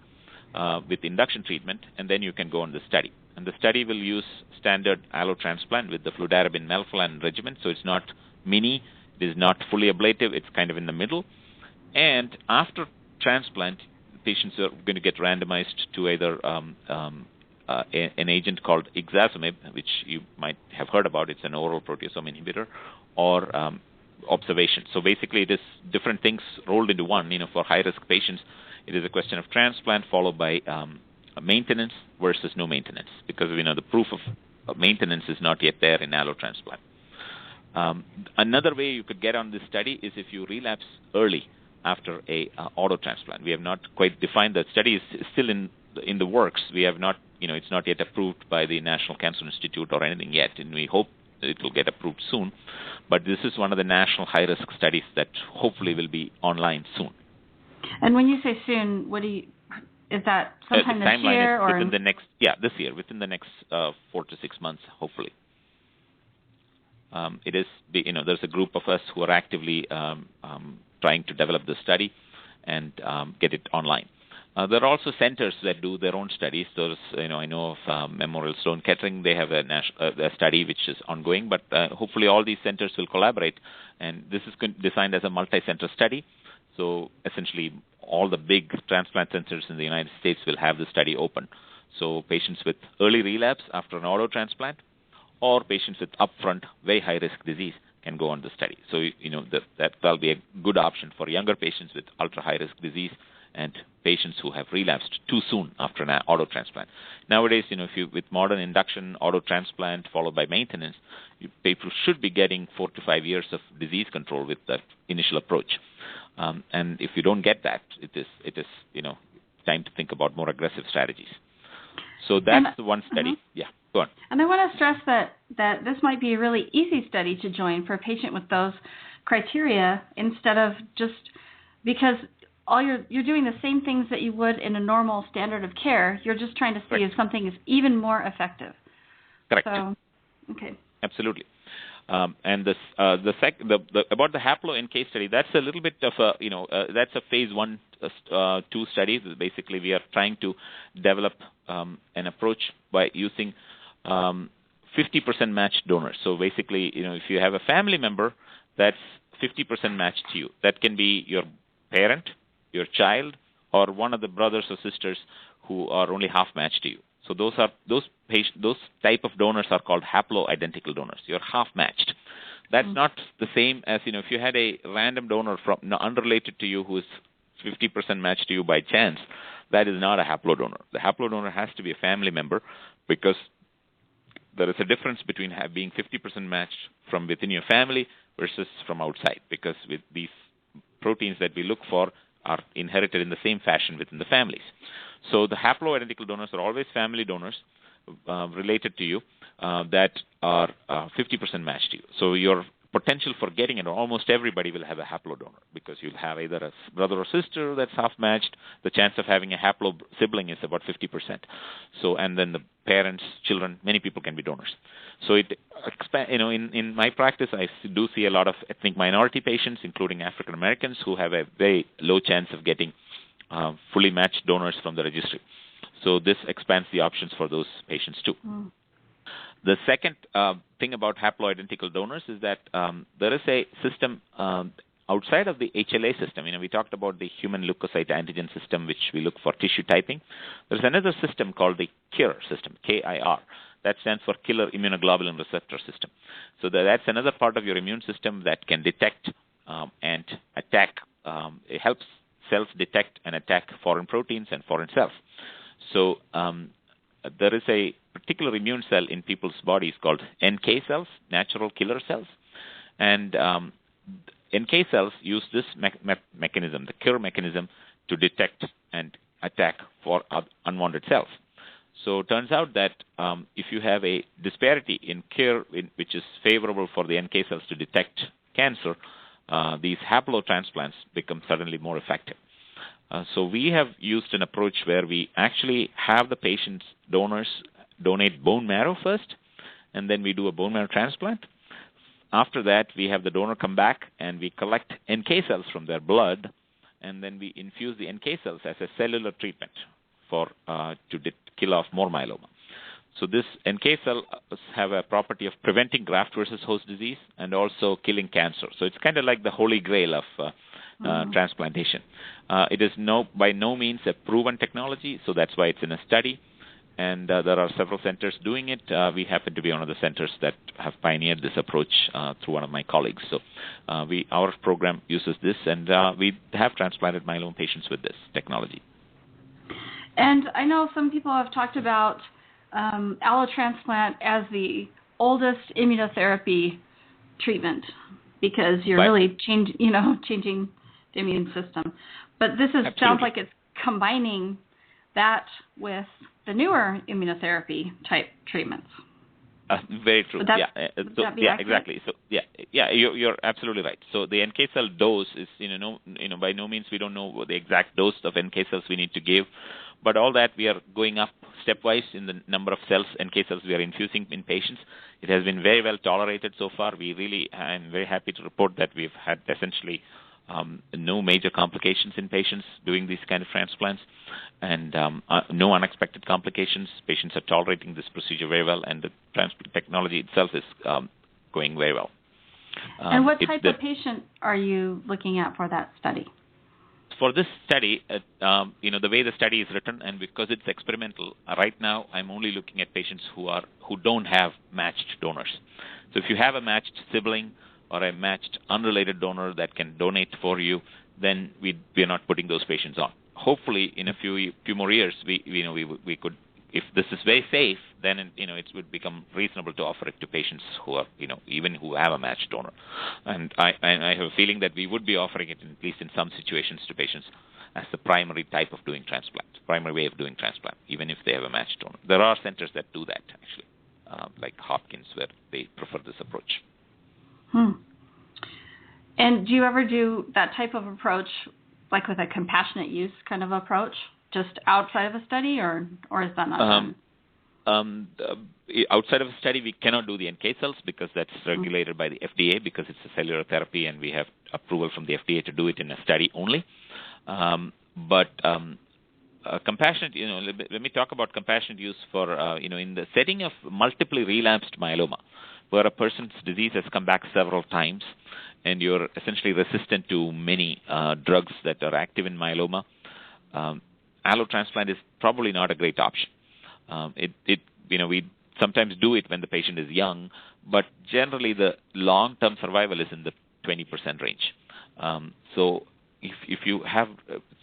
with induction treatment, and then you can go on the study. And the study will use standard allotransplant with the fludarabine melphalan regimen, so it's not mini, it is not fully ablative, it's kind of in the middle. And after transplant, patients are going to get randomized to either an agent called ixazomib, which you might have heard about. It's an oral proteasome inhibitor, or observation. So basically, it is different things rolled into one. For high-risk patients, it is a question of transplant followed by maintenance versus no maintenance, because the proof of maintenance is not yet there in allo transplant. Another way you could get on this study is if you relapse early after a auto transplant. We have not quite defined that. Study is still in the works. We have not, it's not yet approved by the National Cancer Institute or anything yet, and we hope it will get approved soon. But this is one of the national high-risk studies that hopefully will be online soon. And when you say soon, is that sometime this year or within the next? This year, within the next 4 to 6 months, hopefully. It is there's a group of us who are actively trying to develop the study and get it online. There are also centers that do their own studies. There's, I know of Memorial Sloan Kettering. They have a study which is ongoing, but hopefully all these centers will collaborate. And this is designed as a multi-center study. So essentially, all the big transplant centers in the United States will have the study open. So patients with early relapse after an auto transplant, or patients with upfront very high-risk disease can go on the study. So that'll be a good option for younger patients with ultra-high-risk disease and patients who have relapsed too soon after an auto transplant. Nowadays, with modern induction, auto transplant followed by maintenance, people should be getting 4 to 5 years of disease control with that initial approach. And if you don't get that, it is time to think about more aggressive strategies. So that's the one study. Yeah, go on. And I want to stress that this might be a really easy study to join for a patient with those criteria, instead of just because you're doing the same things that you would in a normal standard of care. You're just trying to see if something is even more effective. Correct. So, okay. Absolutely. And about the haplo-NK study, that's a little bit of that's a phase 1/2 study. Basically, we are trying to develop an approach by using 50% matched donors. So basically, if you have a family member that's 50% matched to you, that can be your parent, your child, or one of the brothers or sisters who are only half matched to you. So those type of donors are called haplo-identical donors. You're half matched. That's not the same as if you had a random donor from unrelated to you who is 50% matched to you by chance. That is not a haplo donor. The haplo donor has to be a family member, because there is a difference between being 50% matched from within your family versus from outside, because with these proteins that we look for are inherited in the same fashion within the families. So the haplo-identical donors are always family donors related to you that are 50% matched to you. So your potential for getting it, almost everybody will have a haplo donor, because you'll have either a brother or sister that's half matched. The chance of having a haplo sibling is about 50%. So, and then the parents, children, many people can be donors. So it in my practice, I do see a lot of ethnic minority patients, including African Americans, who have a very low chance of getting fully matched donors from the registry. So this expands the options for those patients too. The second thing about haplo-identical donors is that there is a system outside of the HLA system. We talked about the human leukocyte antigen system, which we look for tissue typing. There's another system called the KIR system, KIR. That stands for Killer Immunoglobulin Receptor System. So that's another part of your immune system that can detect and attack. It helps cells detect and attack foreign proteins and foreign cells. So there is a particular immune cell in people's bodies called NK cells, natural killer cells. And NK cells use this mechanism, the KIR mechanism, to detect and attack for unwanted cells. So it turns out that if you have a disparity in KIR, which is favorable for the NK cells to detect cancer, these haplotransplants become suddenly more effective. So we have used an approach where we actually have the patient's donors donate bone marrow first, and then we do a bone marrow transplant. After that, we have the donor come back, and we collect NK cells from their blood, and then we infuse the NK cells as a cellular treatment to kill off more myeloma. So this NK cells have a property of preventing graft versus host disease and also killing cancer. So it's kind of like the holy grail of transplantation. It is by no means a proven technology, so that's why it's in a study. and there are several centers doing it. We happen to be one of the centers that have pioneered this approach through one of my colleagues. So our program uses this, and we have transplanted myeloma patients with this technology. And I know some people have talked about allotransplant as the oldest immunotherapy treatment because you're really changing the immune system. But this sounds like it's combining that with the newer immunotherapy type treatments. Very true. Would that be accurate? Exactly. So you're absolutely right. So the NK cell dose is by no means we don't know the exact dose of NK cells we need to give, but all that we are going up stepwise in the number of cells, NK cells we are infusing in patients. It has been very well tolerated so far. I'm very happy to report that we've had essentially no major complications in patients doing these kind of transplants, and no unexpected complications. Patients are tolerating this procedure very well, and the transplant technology itself is going very well. And what type of patient are you looking at for that study? For this study, the way the study is written, and because it's experimental, right now I'm only looking at patients who don't have matched donors. So if you have a matched sibling or a matched unrelated donor that can donate for you, then we're not putting those patients on. Hopefully, in a few more years, we could, if this is very safe, then it would become reasonable to offer it to patients who are even who have a matched donor. And I have a feeling that we would be offering it at least in some situations to patients as the primary type of doing transplant, primary way of doing transplant, even if they have a matched donor. There are centers that do that actually, like Hopkins, where they prefer this approach. And do you ever do that type of approach, like with a compassionate use kind of approach, just outside of a study, or is that not done? Outside of a study, we cannot do the NK cells because that's regulated by the FDA because it's a cellular therapy, and we have approval from the FDA to do it in a study only. But compassionate, let me talk about compassionate use for, in the setting of multiply relapsed myeloma, where a person's disease has come back several times and you're essentially resistant to many drugs that are active in myeloma, allotransplant is probably not a great option. We sometimes do it when the patient is young, but generally the long-term survival is in the 20% range. So if you have,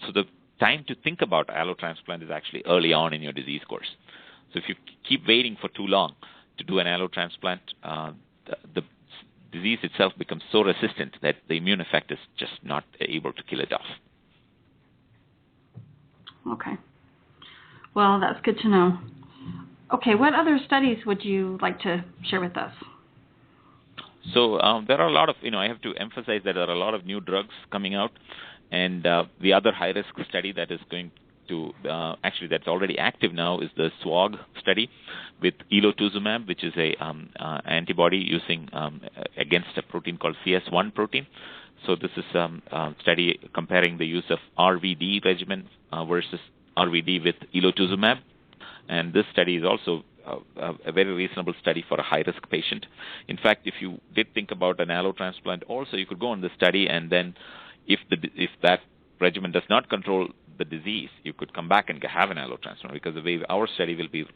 so the time to think about allotransplant is actually early on in your disease course. So if you keep waiting for too long to do an allotransplant, the disease itself becomes so resistant that the immune effect is just not able to kill it off. Okay. Well, that's good to know. Okay, what other studies would you like to share with us? So there are a lot of, I have to emphasize that there are a lot of new drugs coming out, and the other high-risk study that is going to, actually that's already active now, is the SWOG study with elotuzumab, which is a antibody using against a protein called CS1 protein. So this is a study comparing the use of RVD regimen versus RVD with elotuzumab. And this study is also a very reasonable study for a high-risk patient. In fact, if you did think about an allotransplant also, you could go on the study, and then if that regimen does not control the disease, you could come back and have an allotransplant, because the way our study will be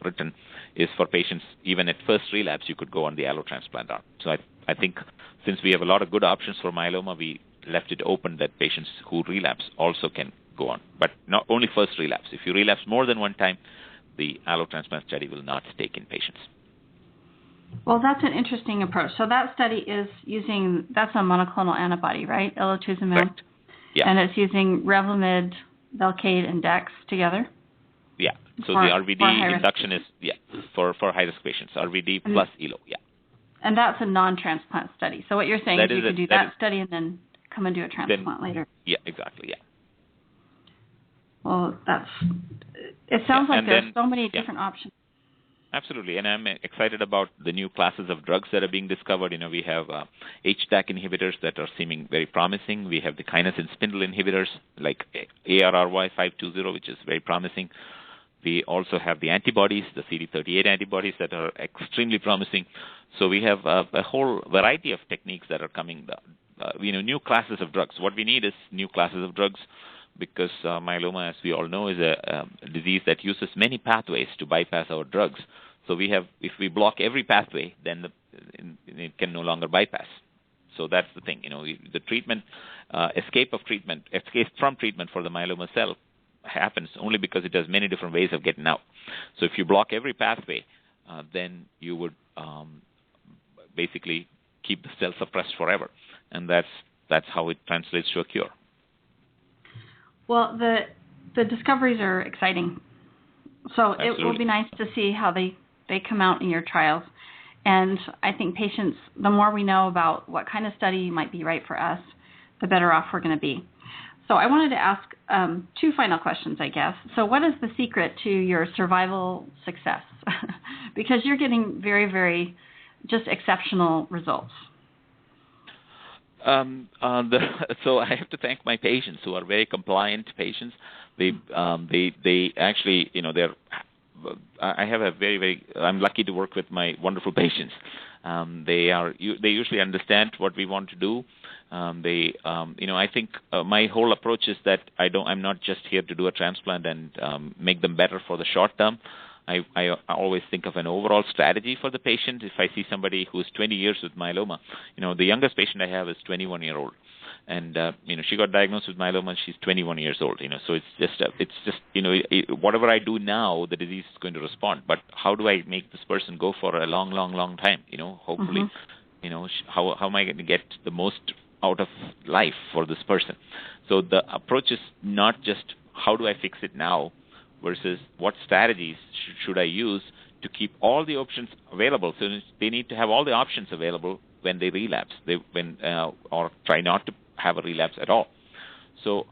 written is for patients, even at first relapse, you could go on the allotransplant arm. So I think since we have a lot of good options for myeloma, we left it open that patients who relapse also can go on, but not only first relapse. If you relapse more than one time, the allotransplant study will not take in patients. Well, that's an interesting approach. So that study is that's a monoclonal antibody, right? Elotuzumab. Correct. Yeah. And it's using Revlimid, Velcade, and Dex together? Yeah. So the RVD induction is, for high-risk patients, RVD plus ELO, And that's a non-transplant study. So what you're saying is you could do that study and then come and do a transplant later. Yeah, exactly, yeah. Well, it sounds like there's so many different options. Absolutely, and I'm excited about the new classes of drugs that are being discovered. We have HDAC inhibitors that are seeming very promising. We have the kinesin spindle inhibitors like ARRY520, which is very promising. We also have the antibodies, the CD38 antibodies that are extremely promising. So we have a whole variety of techniques that are coming, new classes of drugs. What we need is new classes of drugs because myeloma, as we all know, is a disease that uses many pathways to bypass our drugs. So if we block every pathway, then it can no longer bypass. So that's the thing. The treatment, escape from treatment for the myeloma cell happens only because it has many different ways of getting out. So if you block every pathway, then you would basically keep the cell suppressed forever, and that's how it translates to a cure. Well, the discoveries are exciting. So Absolutely. It will be nice to see how they come out in your trials. And I think patients, the more we know about what kind of study might be right for us, the better off we're going to be. So I wanted to ask two final questions, I guess. So what is the secret to your survival success? Because you're getting very, very just exceptional results. So I have to thank my patients who are very compliant patients. They actually, I have a very, very, I'm lucky to work with my wonderful patients. They usually understand what we want to do. I think my whole approach is that I'm not just here to do a transplant and make them better for the short term. I always think of an overall strategy for the patient. If I see somebody who's 20 years with myeloma, the youngest patient I have is 21-year-old. And, she got diagnosed with myeloma and she's 21 years old, so it's just, whatever I do now, the disease is going to respond. But how do I make this person go for a long, long, long time? Hopefully, how am I going to get the most out of life for this person? So the approach is not just how do I fix it now versus what strategies should I use to keep all the options available. So they need to have all the options available when they relapse, or try not to have a relapse at all. So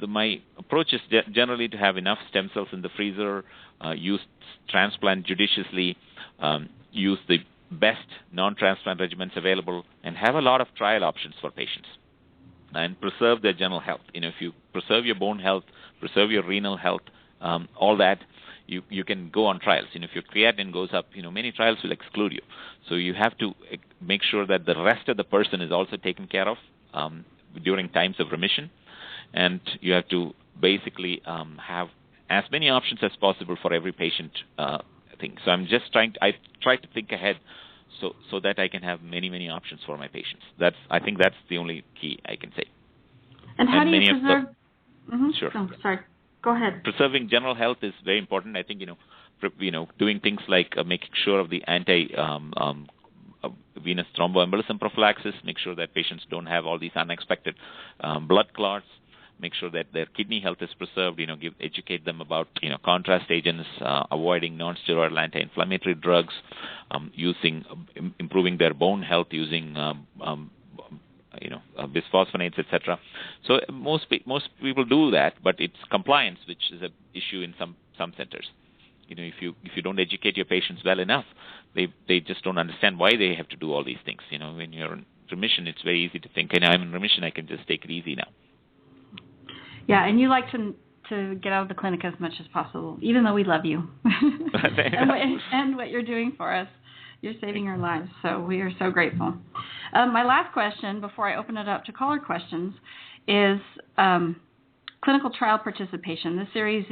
my approach is generally to have enough stem cells in the freezer, use transplant judiciously, use the best non-transplant regimens available, and have a lot of trial options for patients, and preserve their general health. If you preserve your bone health, preserve your renal health, all that, you can go on trials. If your creatinine goes up, many trials will exclude you. So you have to make sure that the rest of the person is also taken care of during times of remission, and you have to basically have as many options as possible for every patient thing. So I'm just I try to think ahead so that I can have many, many options for my patients. I think that's the only key I can say. And how do you preserve? Sure. Oh, sorry. Go ahead. Preserving general health is very important. I think doing things like making sure of the venous thromboembolism prophylaxis, make sure that patients don't have all these unexpected blood clots, make sure that their kidney health is preserved, educate them about, contrast agents, avoiding non-steroidal anti-inflammatory drugs, improving their bone health using, bisphosphonates, etc. So most people do that, but it's compliance, which is an issue in some centers. If you don't educate your patients well enough, they just don't understand why they have to do all these things. When you're in remission, it's very easy to think, I'm in remission, I can just take it easy now. Yeah, and you like to get out of the clinic as much as possible, even though we love you and what you're doing for us. You're saving our lives, so we are so grateful. My last question, before I open it up to caller questions, is clinical trial participation. This series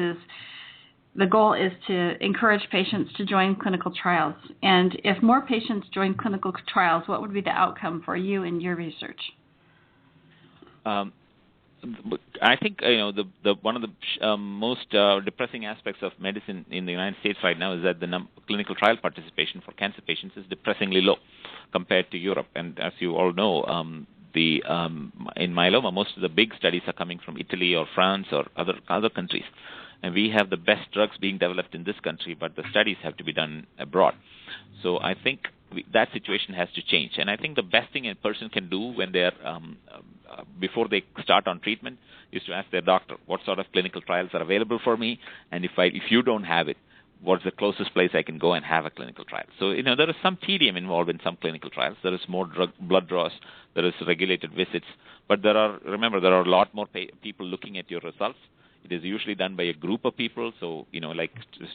the goal is to encourage patients to join clinical trials. And if more patients join clinical trials, what would be the outcome for you in your research? I think the one of the most depressing aspects of medicine in the United States right now is that the clinical trial participation for cancer patients is depressingly low compared to Europe. And as you all know, in myeloma, most of the big studies are coming from Italy or France or other countries. And we have the best drugs being developed in this country, but the studies have to be done abroad. So I think that situation has to change. And I think the best thing a person can do when they're before they start on treatment is to ask their doctor, what sort of clinical trials are available for me? And if you don't have it, what's the closest place I can go and have a clinical trial? So, there is some tedium involved in some clinical trials. There is more blood draws. There is regulated visits. But there are a lot more people looking at your results. It is usually done by a group of people. So, like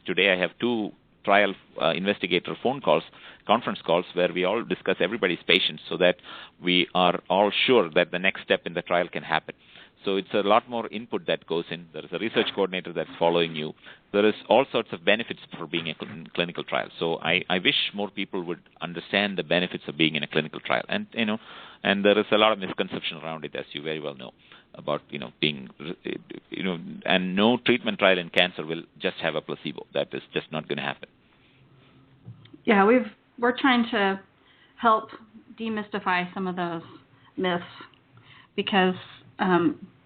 today I have 2 trial investigator conference calls where we all discuss everybody's patients so that we are all sure that the next step in the trial can happen. So it's a lot more input that goes in. There is a research coordinator that's following you. There is all sorts of benefits for being in clinical trial. So I wish more people would understand the benefits of being in a clinical trial. And and there is a lot of misconception around it, as you very well know, about being and no treatment trial in cancer will just have a placebo. That is just not going to happen. Yeah, we're trying to help demystify some of those myths because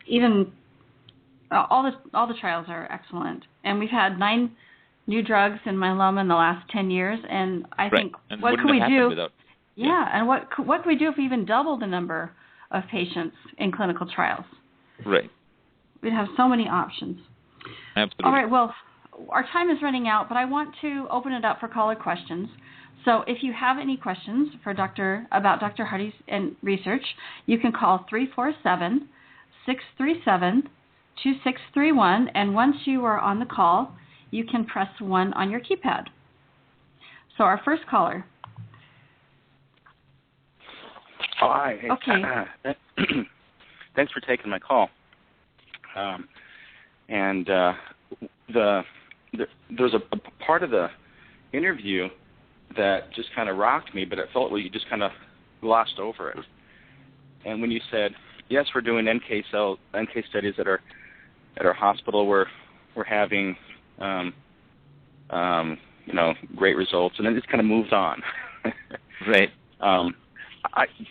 even all the trials are excellent, and we've had 9 new drugs in myeloma in the last 10 years, and I think and what could we do? Without, and what could we do if we even doubled the number of patients in clinical trials? Right. We'd have so many options. Absolutely. All right. Well, our time is running out, but I want to open it up for caller questions. So if you have any questions for about Dr. Hari's and research, you can call 347-637-2631, and once you are on the call, you can press 1 on your keypad. So our first caller. Oh, hi. Okay. Thanks for taking my call. There was a part of the interview that just kind of rocked me, but it felt like you just kind of glossed over it. And when you said, yes, we're doing NK studies at our hospital, we're having great results, and then just kind of moved on. Right.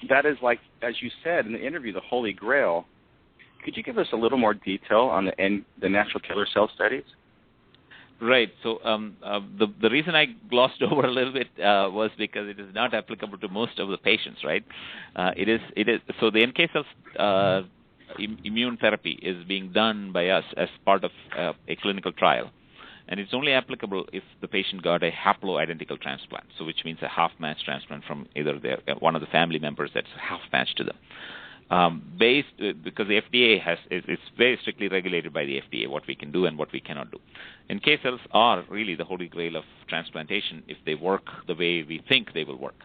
That is, like, as you said in the interview, the Holy Grail. Could you give us a little more detail on the natural killer cell studies? Right. So the reason I glossed over a little bit was because it is not applicable to most of the patients, right? It is. So the NK cells immune therapy is being done by us as part of a clinical trial, and it's only applicable if the patient got a haploidentical transplant, so which means a half-match transplant from either one of the family members that's half-matched to them. Because the FDA it's very strictly regulated by the FDA what we can do and what we cannot do. NK cells are really the holy grail of transplantation if they work the way we think they will work,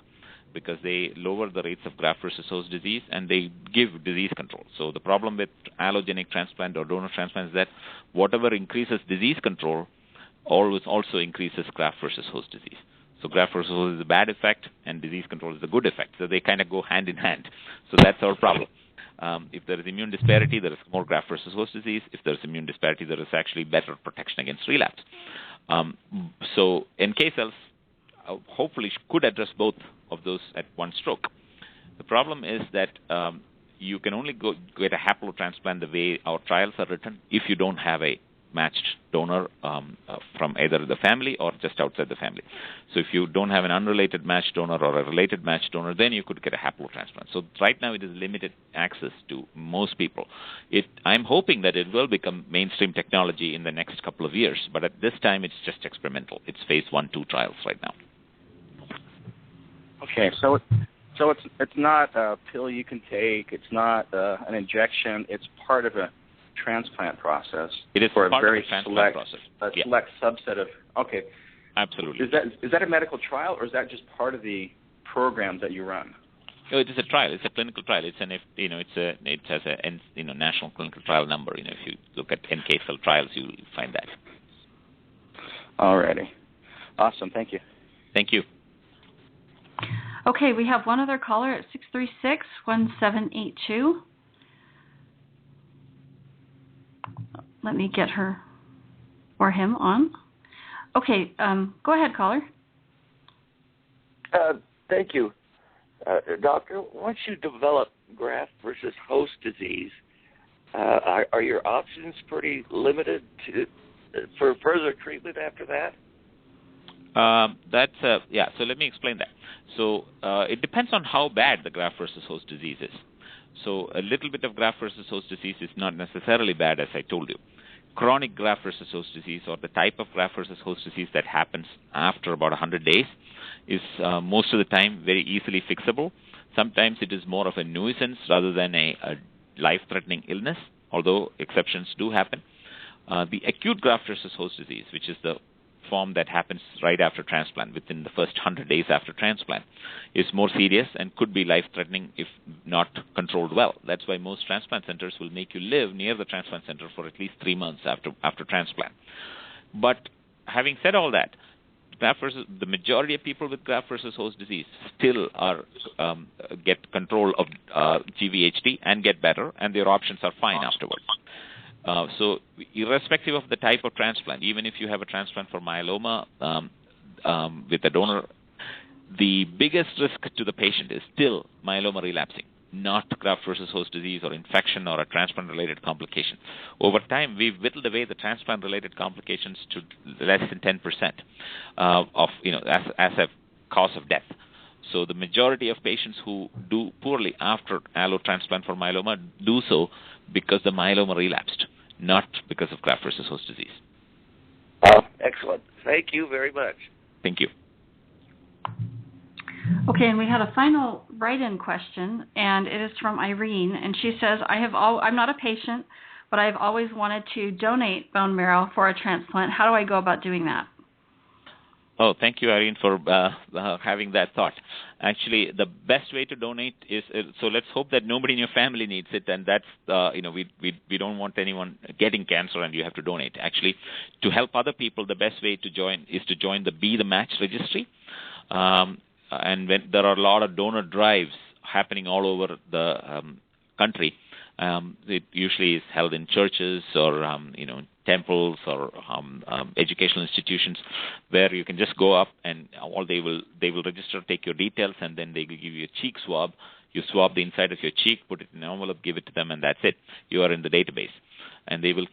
because they lower the rates of graft versus host disease and they give disease control. So the problem with allogenic transplant or donor transplant is that whatever increases disease control always also increases graft versus host disease. So graft versus host is a bad effect, and disease control is a good effect. So they kind of go hand in hand. So that's our problem. If there is immune disparity, there is more graft versus host disease. If there is immune disparity, there is actually better protection against relapse. So NK cells hopefully could address both of those at one stroke. The problem is that you can only get a haplotransplant the way our trials are written if you don't have a matched donor from either the family or just outside the family. So if you don't have an unrelated matched donor or a related matched donor, then you could get a haplotransplant. So right now it is limited access to most people. I'm hoping that it will become mainstream technology in the next couple of years, but at this time it's just experimental. It's phase 1-2 trials right now. Okay, so it's not a pill you can take. It's not an injection. It's part of a transplant process. It is for part a very of the transplant process. Select subset of. Okay. Absolutely. Is that a medical trial, or is that just part of the program that you run? No, it is a trial. It's a clinical trial. It has a national clinical trial number. If you look at NK cell trials, you find that. Alrighty. Awesome. Thank you. Thank you. Okay, we have one other caller at 636-1782. Let me get her or him on. Okay, go ahead, caller. Thank you. Doctor, once you develop graft versus host disease, are your options pretty limited for further treatment after that? So let me explain that. So it depends on how bad the graft versus host disease is. So a little bit of graft versus host disease is not necessarily bad, as I told you. Chronic graft versus host disease, or the type of graft versus host disease that happens after about 100 days, is most of the time very easily fixable. Sometimes it is more of a nuisance rather than a life-threatening illness, although exceptions do happen. The acute graft versus host disease, which is the form that happens right after transplant, within the first 100 days after transplant, is more serious and could be life-threatening if not controlled well. That's why most transplant centers will make you live near the transplant center for at least 3 months after transplant. But having said all that, the majority of people with graft versus host disease still get control of GVHD and get better, and their options are fine afterwards. So irrespective of the type of transplant, even if you have a transplant for myeloma with a donor, the biggest risk to the patient is still myeloma relapsing, not graft versus host disease or infection or a transplant-related complication. Over time, we've whittled away the transplant-related complications to less than 10% as a cause of death. So the majority of patients who do poorly after allotransplant for myeloma do so because the myeloma relapsed, not because of graft versus host disease. Excellent. Thank you very much. Thank you. Okay, and we had a final write-in question, and it is from Irene, and she says, I'm not a patient, but I've always wanted to donate bone marrow for a transplant. How do I go about doing that? Oh, thank you, Irene, for having that thought. Actually, the best way to donate is so let's hope that nobody in your family needs it, and that's we don't want anyone getting cancer and you have to donate. Actually, to help other people, the best way to join is to join the Be the Match registry, and when there are a lot of donor drives happening all over the country. It usually is held in churches or temples or educational institutions where you can just go up and they will register, take your details, and then they will give you a cheek swab. You swab the inside of your cheek, put it in an envelope, give it to them, and that's it. You are in the database, and they will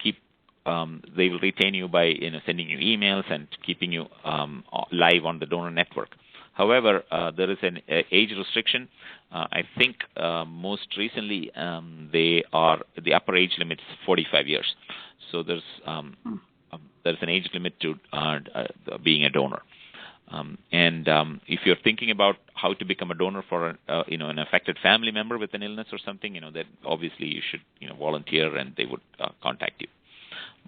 retain you by sending you emails and keeping you live on the donor network. However, there is an age restriction. I think most recently the upper age limit is 45 years. So there's an age limit to being a donor. And if you're thinking about how to become a donor for an affected family member with an illness or something, then obviously you should volunteer and they would contact you.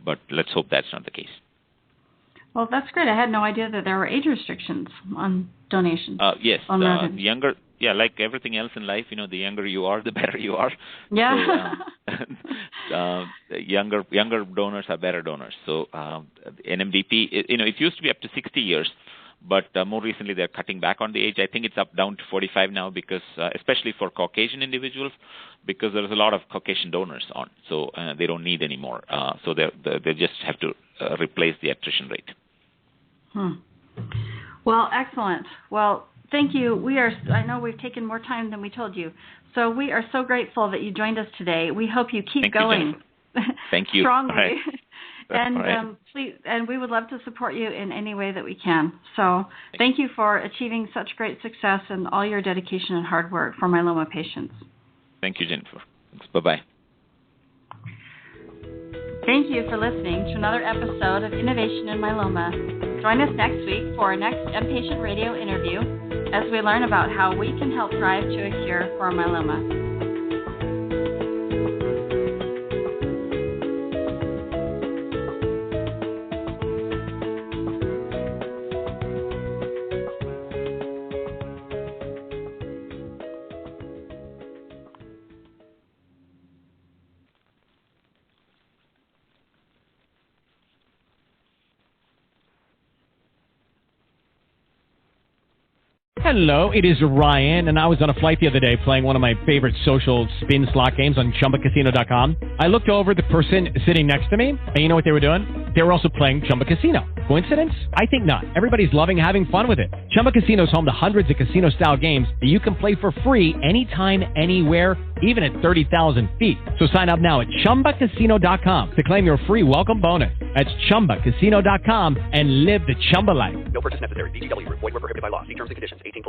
But let's hope that's not the case. Well, that's great. I had no idea that there were age restrictions on donations. Yes, younger. Yeah, like everything else in life, the younger you are, the better you are. Yeah. So, younger donors are better donors. So NMDP, it used to be up to 60 years, but more recently they're cutting back on the age. I think it's down to 45 now because, especially for Caucasian individuals, because there's a lot of Caucasian donors on, so they don't need any more. So they just have to replace the attrition rate. Well, excellent. Well, thank you. I know we've taken more time than we told you, so we are so grateful that you joined us today. We hope you keep going. Thank you. Strongly. Right. And please, and we would love to support you in any way that we can. So thank you for achieving such great success and all your dedication and hard work for myeloma patients. Thank you, Jennifer. Thanks. Bye-bye. Thank you for listening to another episode of Innovation in Myeloma. Join us next week for our next M-Patient Radio interview as we learn about how we can help drive to a cure for myeloma. Hello, it is Ryan, and I was on a flight the other day playing one of my favorite social spin slot games on ChumbaCasino.com. I looked over the person sitting next to me, and you know what they were doing? They were also playing Chumba Casino. Coincidence? I think not. Everybody's loving having fun with it. Chumba Casino is home to hundreds of casino-style games that you can play for free anytime, anywhere, even at 30,000 feet. So sign up now at ChumbaCasino.com to claim your free welcome bonus. That's ChumbaCasino.com and live the Chumba life. No purchase necessary. VGW. Void where prohibited by law. See terms and conditions. 18+.